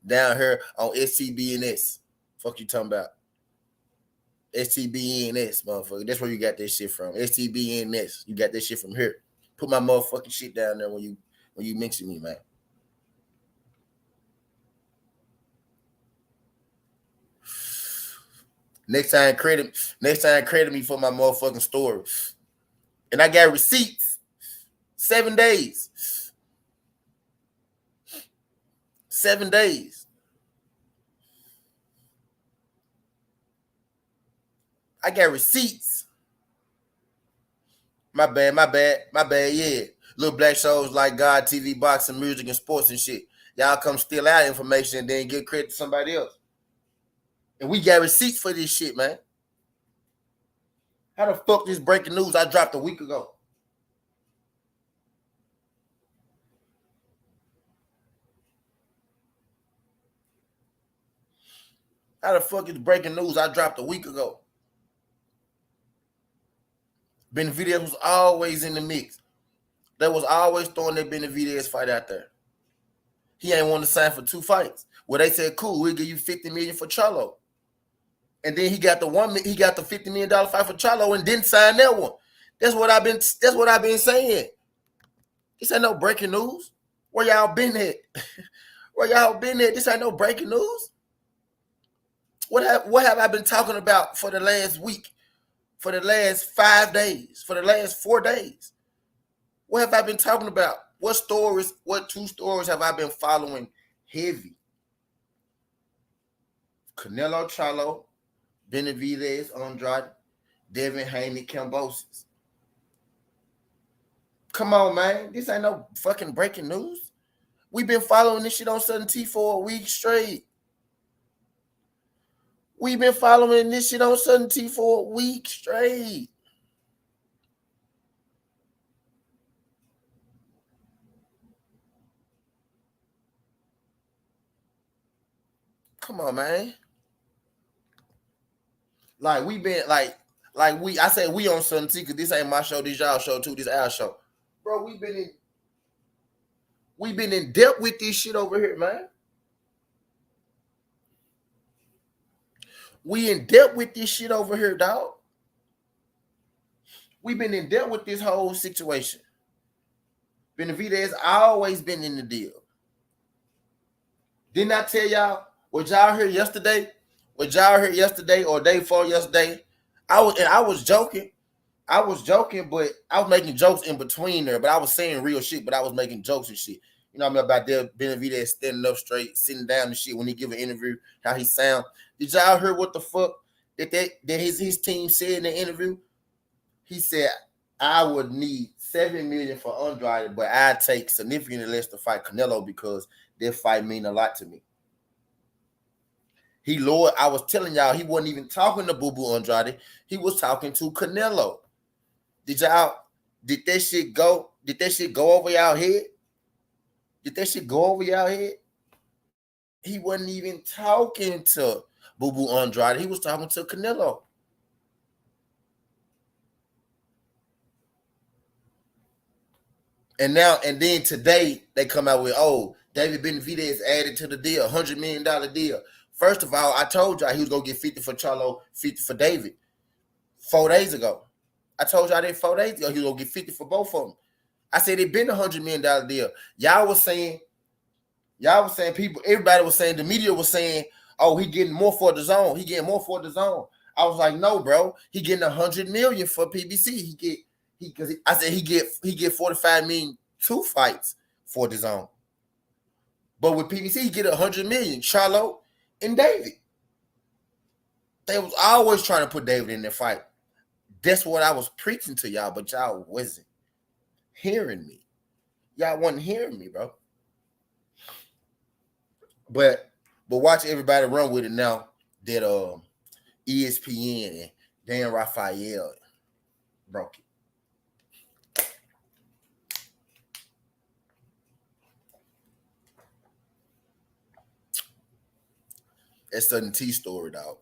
Down here on STBNS. Fuck you talking about? STBNS, motherfucker. That's where you got that shit from. STBNS. You got that shit from here. Put my motherfucking shit down there when you mention me, man. Next time credit me for my motherfucking story. And I got receipts. 7 days. 7 days. I got receipts. My bad, yeah. Little black shows like God TV, boxing, music, and sports and shit. Y'all come steal our information and then give credit to somebody else. And we got receipts for this shit, man. How the fuck this breaking news I dropped a week ago? How the fuck is breaking news I dropped a week ago? Benavidez was always in the mix. They was always throwing that Benavidez fight out there. He ain't want to sign for 2 fights. Well, they said, cool, we'll give you $50 million for Charlo. And then he got the $50 million fight for Charlo and didn't sign that one. That's what I've been saying. This ain't no breaking news. Where y'all been at? This ain't no breaking news. What have I been talking about for the last week? For the last 5 days? For the last 4 days? What have I been talking about? What 2 stories have I been following heavy? Canelo Charlo, Benavidez, Andrade, Devin Haney, Kambosos. Come on, man. This ain't no fucking breaking news. We've been following this shit on Southern T for a week straight. We've been following this shit on Southern T for a week straight. Come on, man. Like we been like we. I say we on something too, because this ain't my show. This y'all show too. This our show, bro. We been in depth with this shit over here, man. We in depth with this shit over here, dog. We been in depth with this whole situation. Benavidez always been in the deal. Didn't I tell y'all what y'all heard yesterday? What y'all heard yesterday or day before yesterday? I was joking. I was joking, but I was making jokes in between there. But I was saying real shit, but I was making jokes and shit. You know what I mean? About there, Benavidez standing up straight, sitting down and shit when he give an interview, how he sound. Did y'all hear what the fuck that his team said in the interview? He said, I would need $7 million for Andrade, but I'd take significantly less to fight Canelo because their fight mean a lot to me. He lowered, I was telling y'all, he wasn't even talking to Boo Boo Andrade. He was talking to Canelo. Did that shit go over y'all head? Did that shit go over y'all head? He wasn't even talking to Boo Boo Andrade. He was talking to Canelo. And then today they come out with, oh, David Benavidez added to the deal, $100 million deal. First of all, I told y'all he was gonna get 50 for Charlo, 50 for David 4 days ago. I told y'all that 4 days ago he was gonna get 50 for both of them. I said it been $100 million deal. Y'all was saying people, everybody was saying, the media was saying, oh, he getting more for the zone. He getting more for the zone. I was like, no, bro, he getting $100 million for PBC. I said he get 45 million 2 fights for the zone. But with PBC, he get $100 million. Charlo and David. They was always trying to put David in their fight. That's what I was preaching to y'all, but y'all wasn't hearing me. Y'all wasn't hearing me, bro. But watch everybody run with it now that ESPN and Dan Rafael broke it. That's Sudden T story, dog.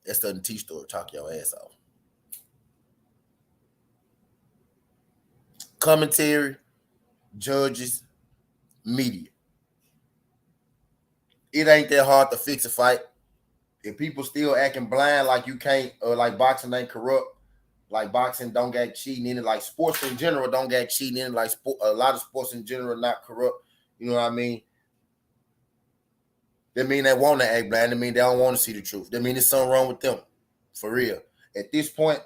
That's Sudden T story. Talk your ass off. Commentary, judges, media. It ain't that hard to fix a fight. If people still acting blind like you can't, or like boxing ain't corrupt, like boxing don't get cheating in it, like sports in general don't get cheating in it, like a lot of sports in general not corrupt. You know what I mean? That mean they want to act blind. That mean they don't want to see the truth. That mean there's something wrong with them. For real. At this point,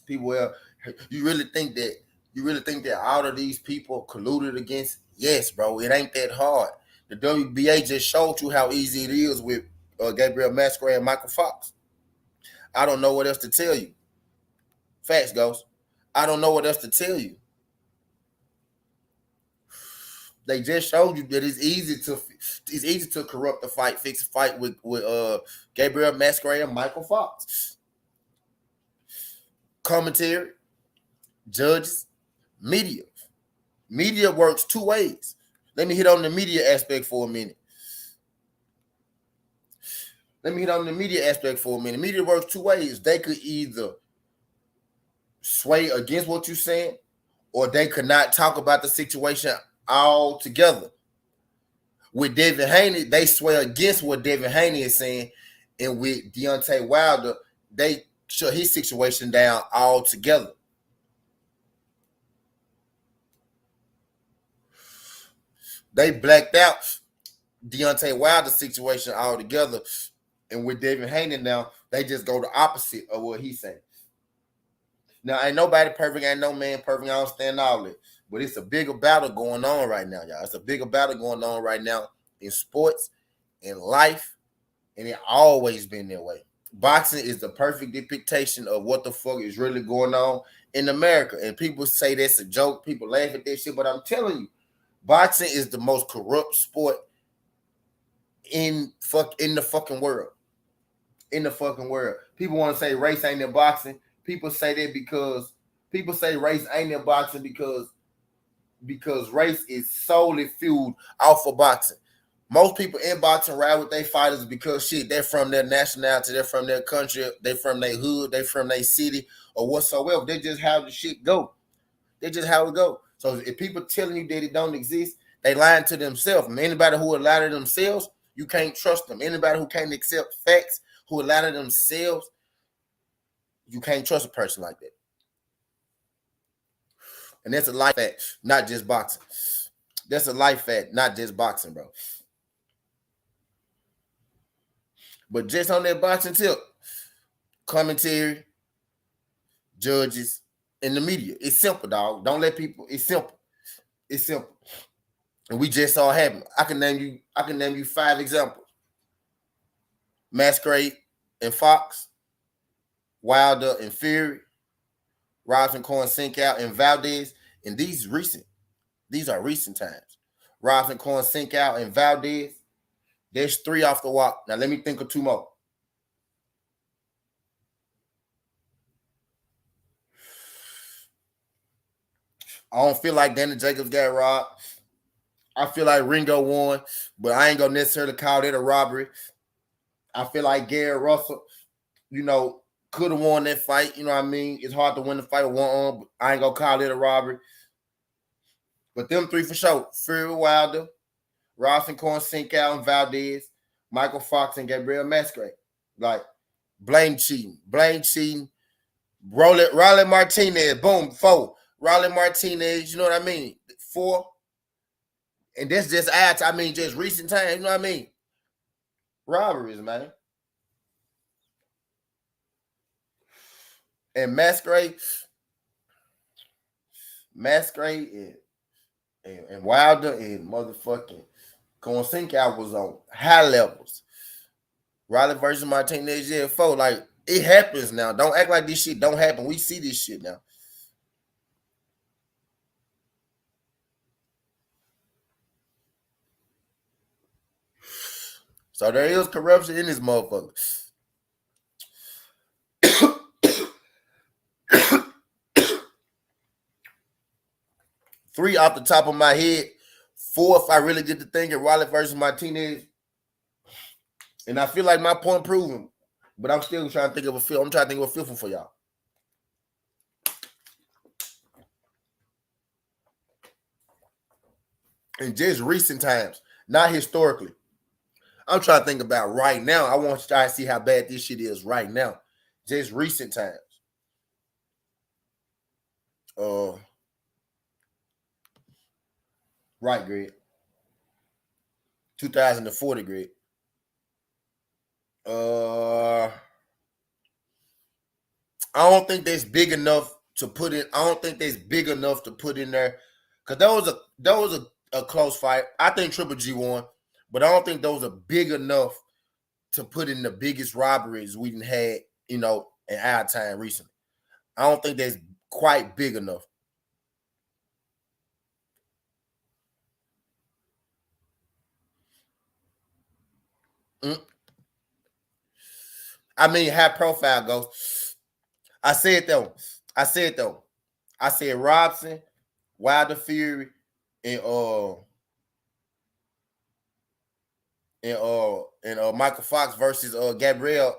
people, you really think that all of these people colluded against? Yes, bro. It ain't that hard. The WBA just showed you how easy it is with Gabriel Masquerade and Michael Fox. I don't know what else to tell you. Facts, Ghost. I don't know what else to tell you. They just showed you that it's easy to corrupt the fight, fix a fight with Gabriel Masquerade and Michael Fox. Commentary, judges, media. Media works 2 ways. Let me hit on the media aspect for a minute. Media works 2 ways. They could either sway against what you're saying, or they could not talk about the situation altogether. With Devin Haney, they sway against what Devin Haney is saying, and with Deontay Wilder, they shut his situation down altogether. They blacked out Deontay Wilder's situation altogether, and with Devin Haney now, they just go the opposite of what he's saying. Now, ain't nobody perfect, ain't no man perfect. I understand all that. But it's a bigger battle going on right now, y'all. It's a bigger battle going on right now in sports, in life, and it always been that way. Boxing is the perfect depiction of what the fuck is really going on in America. And people say that's a joke. People laugh at that shit, but I'm telling you, boxing is the most corrupt sport in the fucking world. In the fucking world. People want to say race ain't in boxing. People say that because people say race ain't in boxing because race is solely fueled off of boxing. Most people in boxing ride with their fighters because shit, they're from their nationality, they're from their country, they from their hood, they from their city, or whatsoever. They just how the shit go. They just how it go. So if people telling you that it don't exist, they lying to themselves. And anybody who lie to themselves, you can't trust them. Anybody who can't accept facts, who lie to themselves, you can't trust a person like that. And that's a life fact, not just boxing. That's a life fact, not just boxing, bro. But just on that boxing tip, commentary, judges, and the media. It's simple, dog. Don't let people. It's simple. It's simple. And we just saw it happen. I can name you 5 examples. Masquerade and Fox, Wilder and Fury, Robson Cohen sink out and Valdez. And these are recent times. Robson Cohen sink out and Valdez. There's 3 off the walk. Now let me think of 2 more. I don't feel like Danny Jacobs got robbed. I feel like Ringo won, but I ain't gonna necessarily call that a robbery. I feel like Gary Russell, could have won that fight. You know what I mean? It's hard to win the fight with one arm, but I ain't gonna call it a robbery. But them 3 for sure. Fury Wilder, Robson Cohen sink out and Valdez, Michael Fox, and Gabriel Masquerade. Like, blame cheating. Raleigh Martinez, boom, 4. Raleigh Martinez, you know what I mean? 4. And that's just just recent times, you know what I mean? Robberies, man. And Masquerade and Wilder and motherfucking Cohen sink out was on high levels. Raleigh versus Martinez, yeah, 4. Like, it happens now. Don't act like this shit don't happen. We see this shit now. So there is corruption in this motherfucker. 3 off the top of my head. 4 if I really get to thinking Raleigh versus Martinez. And I feel like my point proven. But I'm still trying to think of a fifth. I'm trying to think of a fifth one for y'all. In just recent times, not historically. I'm trying to think about right now. I want y'all to see how bad this shit is right now. Just recent times. Right, Greg. 2040, Greg. I don't think that's big enough to put in. I don't think that's big enough to put in there. Because that was a close fight. I think Triple G won. But I don't think those are big enough to put in the biggest robberies we had, in our time recently. I don't think that's quite big enough. I mean, high profile goes. I said though. I said Robson, Wilder Fury, and Michael Fox versus Gabriel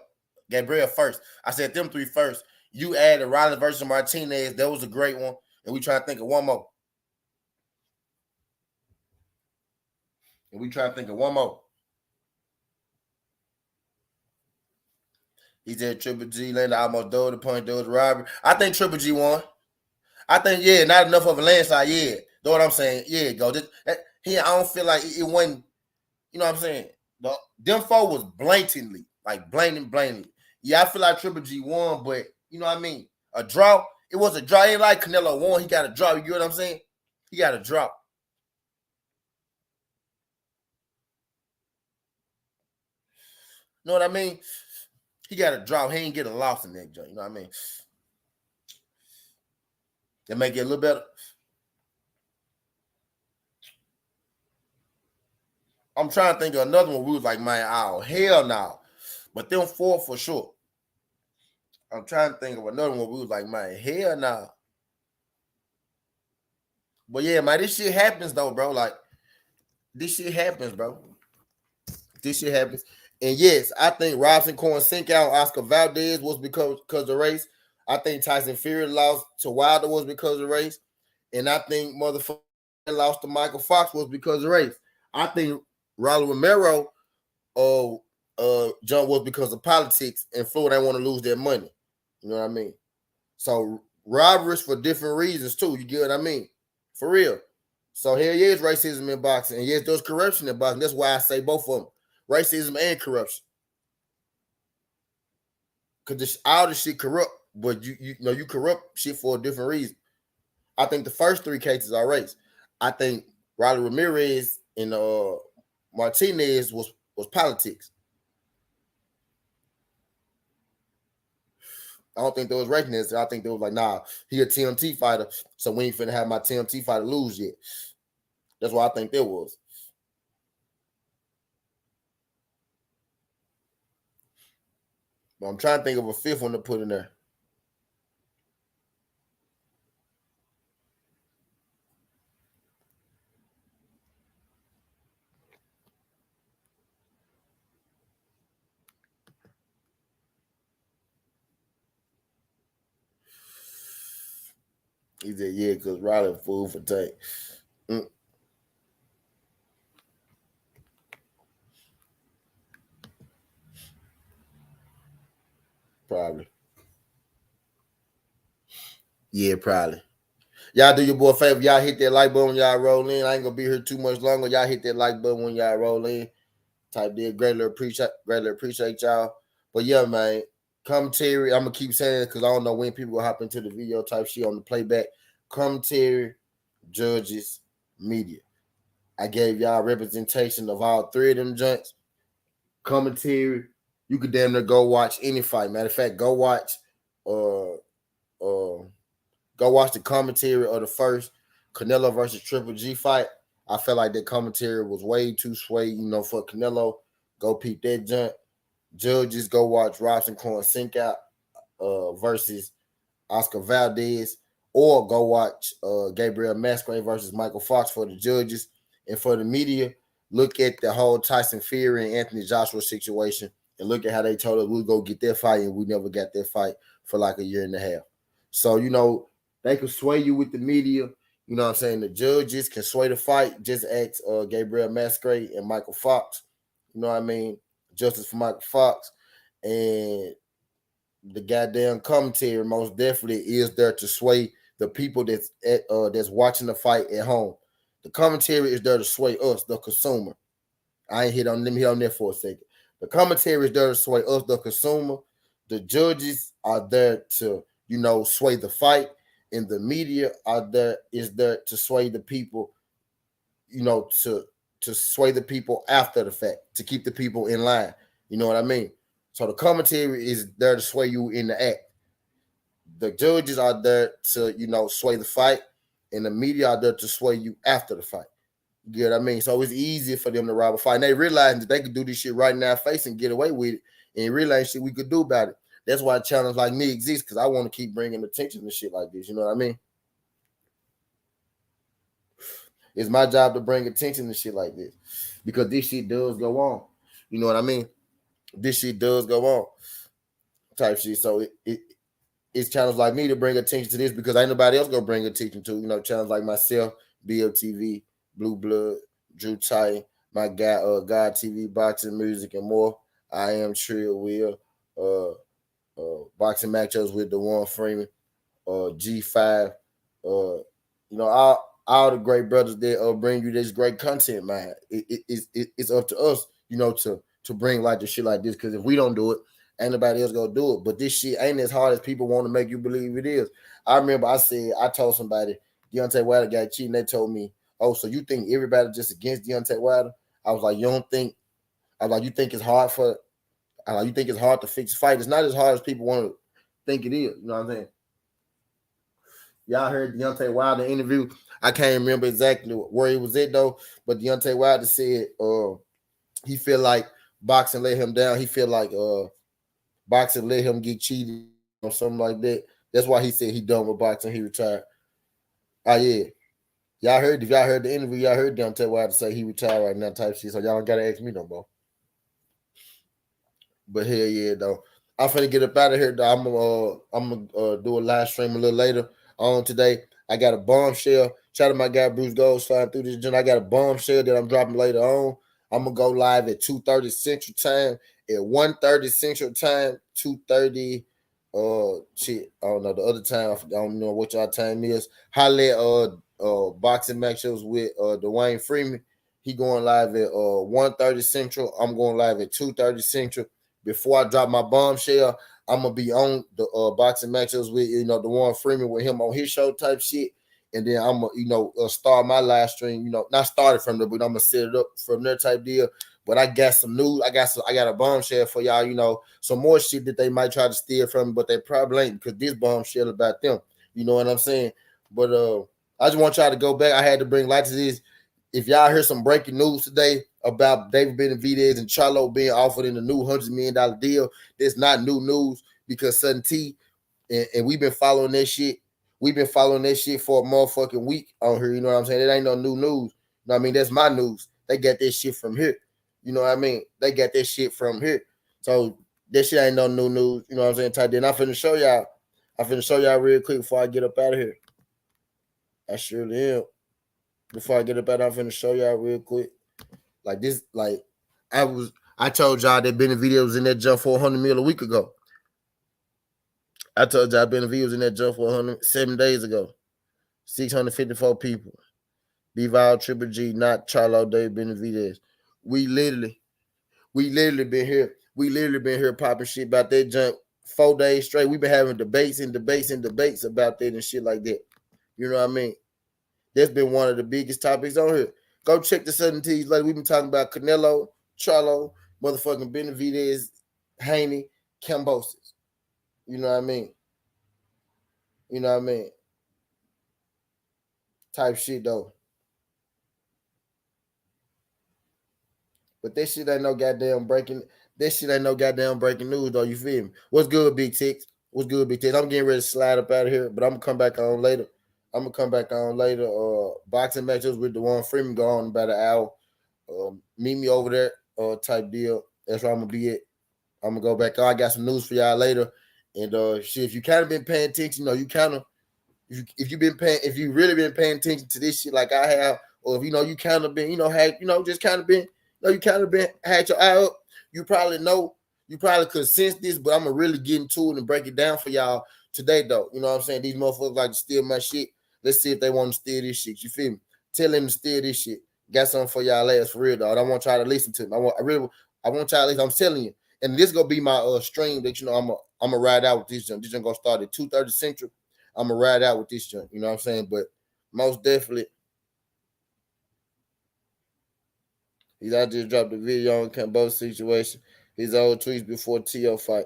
first. I said them 3 first. You added Riley versus Martinez. That was a great one. And we try to think of one more. He said Triple G landed almost double the point. There was robbery. I think Triple G won. I think, yeah, not enough of a landslide. Yeah. Know what I'm saying? Yeah, go. I don't feel like it wasn't, you know what I'm saying? Them 4 was blatantly. Yeah, I feel like Triple G won, but you know what I mean? A draw. It was a draw. It ain't like Canelo won. He got a draw. You get what I'm saying? He got a draw. You know what I mean? He got a draw. He ain't get a loss in that joint. You know what I mean? That make it a little better. I'm trying to think of another one. We was like, man, oh, hell no. But them 4 for sure. I'm trying to think of another one. We was like, man, hell no. But yeah, man, this shit happens though, bro. Like, this shit happens, bro. This shit happens. And yes, I think Robson Cohen sink out Oscar Valdez was because of race. I think Tyson Fury lost to Wilder was because of race. And I think motherfucker lost to Michael Fox was because of race. I think Rolly Romero jump was because of politics and Floyd ain't want to lose their money. You know what I mean? So robberies for different reasons too. You get what I mean? For real. So hell yeah, it's racism in boxing. And yes, there's corruption in boxing. That's why I say both of them. Racism and corruption. Because all this shit corrupt, but you know you corrupt shit for a different reason. I think the first three cases are race. I think Rolly Ramirez and Martinez was politics. I don't think there was raceness. I think there was like, nah, he a TMT fighter, so we ain't finna have my TMT fighter lose yet. That's what I think there was. But I'm trying to think of a fifth one to put in there. He said, yeah, because Riley fool for take. Probably. Yeah, probably. Y'all do your boy a favor. Y'all hit that like button when y'all roll in. I ain't gonna be here too much longer. Y'all hit that like button when y'all roll in. Type deal. Greatly appreciate y'all. But yeah, man. Commentary. I'm gonna keep saying it because I don't know when people will hop into the video type shit on the playback. Commentary, judges, media. I gave y'all representation of all three of them joints. Commentary. You could damn near go watch any fight. Matter of fact, go watch the commentary of the first Canelo versus Triple G fight. I felt like that commentary was way too sway, for Canelo. Go peep that jump. Judges, go watch Robson Cohen sink out versus Oscar Valdez, or go watch Gabriel Masquerade versus Michael Fox for the judges. And for the media, look at the whole Tyson Fury and Anthony Joshua situation and look at how they told us we'll go get that fight, and we never got that fight for like a year and a half. So, they can sway you with the media. You know what I'm saying? The judges can sway the fight. Just ask Gabriel Masquerade and Michael Fox. You know what I mean? Justice for Michael Fox. And the goddamn commentary most definitely is there to sway the people that's watching the fight at home. The commentary is there to sway us, the consumer. I ain't hit on that for a second. The commentary is there to sway us, the consumer. The judges are there to, sway the fight, and the media is there to sway the people, to sway the people after the fact, to keep the people in line. You know what I mean? So the commentary is there to sway you in the act. The judges are there to, sway the fight, and the media are there to sway you after the fight. You get what I mean? So it's easy for them to rob a fight. And they realize that they could do this shit right in our face and get away with it, and realize shit we could do about it. That's why channels like me exist, because I want to keep bringing attention to shit like this. You know what I mean? It's my job to bring attention to shit like this, because this shit does go on. You know what I mean? This shit does go on, type shit. So it's channels like me to bring attention to this, because ain't nobody else gonna bring attention to. Channels like myself, BLTV, Blue Blood, Drew Titan, my guy, God TV, Boxing, Music, and more. I am Trill Will, boxing matchups with DeJuan Freeman, G5, all the great brothers that bring you this great content, man. It's up to us, to bring like the shit like this, because if we don't do it, ain't nobody else gonna do it. But this shit ain't as hard as people want to make you believe it is. I remember I told somebody Deontay Wilder got cheating. They told me, "Oh, so you think everybody just against Deontay Wilder?" I was like, "You think it's hard you think it's hard to fix a fight? It's not as hard as people want to think it is." You know what I'm saying? Y'all heard Deontay Wilder interview. I can't remember exactly where he was at though, but Deontay Wilder said he feel like boxing let him down. He feel like boxing let him get cheated or something like that. That's why he said he done with boxing. He retired. Oh yeah. If y'all heard the interview, y'all heard Deontay Wilder say he retired right now type shit. So y'all don't gotta ask me no more. But hell yeah, though. I'm finna get up out of here, though. I'm gonna do a live stream a little later on today. I got a bombshell. Shout out to my guy Bruce Gold flying through this joint. I got a bombshell that I'm dropping later on. I'm gonna go live at 2:30 Central Time, at 1:30 Central Time, 2:30. Shit, I don't know the other time. I don't know what y'all time is. Holla at boxing matchups with Dwayne Freeman. He going live at 1:30 Central. I'm going live at 2:30 Central. Before I drop my bombshell, I'm gonna be on the boxing matchups with the Warren Freeman with him on his show type shit, and then I'm gonna start my live stream. Not started from there, but I'm gonna set it up from there type deal. But I got some news. I got a bombshell for y'all. Some more shit that they might try to steal from me, but they probably ain't because this bombshell about them. You know what I'm saying? But I just want y'all to go back. I had to bring light to this. If y'all heard some breaking news today about David Benavidez and Charlo being offered in the new $100 million deal, that's not new news because Sutton T and we've been following that shit. We've been following that shit for a motherfucking week on here. You know what I'm saying? It ain't no new news. You know what I mean? That's my news. They got that shit from here. You know what I mean? They got that shit from here. So that shit ain't no new news. You know what I'm saying? Tight. Then I'm finna show y'all real quick before I get up out of here. I surely am. Before I get up out, I'm finna show y'all real quick. Like this, like I told y'all that Benavidez was in that jump for 100 mil a week ago. I told y'all Benavidez was in that jump for 7 days ago. 654 people. B-Val, Triple G, not Charlo Day Benavidez. We literally been here. We literally been here popping shit about that jump 4 days straight. We've been having debates about that and shit like that. You know what I mean? That's been one of the biggest topics on here. Go check the Southern Tees. Like we've been talking about Canelo, Charlo, motherfucking Benavidez, Haney, Kambosos. You know what I mean? You know what I mean? Type shit though. But this shit ain't no goddamn breaking. This shit ain't no goddamn breaking news though. You feel me? What's good, Big Tix? What's good, Big Tix? I'm getting ready to slide up out of here, but I'm gonna come back on later. Boxing matches with Warren Freeman go on about an hour. Meet me over there, type deal. That's where I'm gonna be at. I'm gonna go back. I got some news for y'all later. And shit, if you kind of been paying attention, you kind of, if you really been paying attention to this shit like I have, or if you kind of been, had, just kind of been, you kind of been had your eye up, you probably could sense this, but I'm gonna really get into it and break it down for y'all today, though. You know what I'm saying? These motherfuckers like to steal my shit. Let's see if they want to steal this shit. You feel me? Tell them to steal this shit. Got something for y'all last for real, dog. I want y'all to listen to me. I want y'all to listen. I'm telling you. And this gonna be my stream that I'm gonna ride out with this jump. This jump gonna start at 2:30 Central. I'm gonna ride out with this jump. You know what I'm saying? But most definitely, I just dropped a video on Kambosos situation. His old tweets before T.O. fight.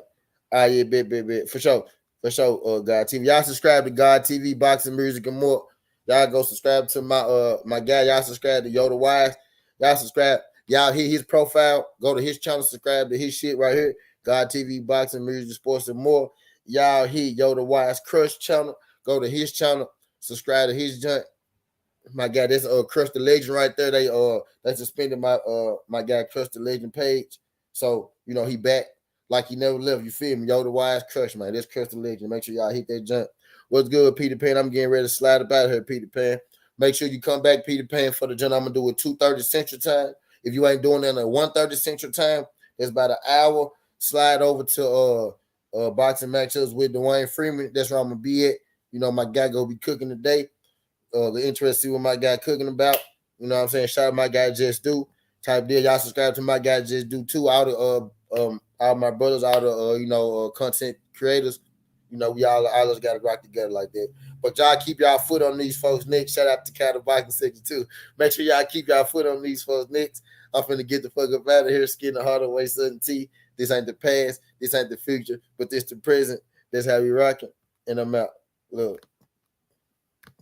Yeah, bet. For sure. God TV. Y'all subscribe to God TV, Boxing Music, and more. Y'all go subscribe to my guy. Y'all subscribe to Yoda Wise. Y'all subscribe. Y'all hit his profile. Go to his channel. Subscribe to his shit right here. God TV, Boxing Music, Sports, and more. Y'all hit Yoda Wise Crush channel. Go to his channel. Subscribe to his junk. My guy, that's Crush the Legend right there. They suspended my guy Crush the Legend page. So, he back like he never left. You feel me? Yoda Wise Crush, man. That's Crush the Legend. Make sure y'all hit that jump. What's good, Peter Pan? I'm getting ready to slide up out of here, Peter Pan. Make sure you come back, Peter Pan, for the jump. I'm gonna do it 2:30 Central Time. If you ain't doing that at 1:30 Central Time, it's about an hour. Slide over to boxing matchups with Dwayne Freeman. That's where I'm gonna be at. My guy gonna be cooking today. The interest to see what my guy cooking about. You know what I'm saying? Shout out my guy Just Do type deal. Y'all subscribe to my guy Just Do too. All my brothers, all the content creators. We all just gotta rock together like that. But y'all keep y'all foot on these folks' necks. Shout out to Cattle Viking 62. Make sure y'all keep y'all foot on these folks' necks. I'm finna get the fuck up out of here, skin the heart away, Southern T. This ain't the past, this ain't the future, but this the present. That's how we rocking. And I'm out. Look.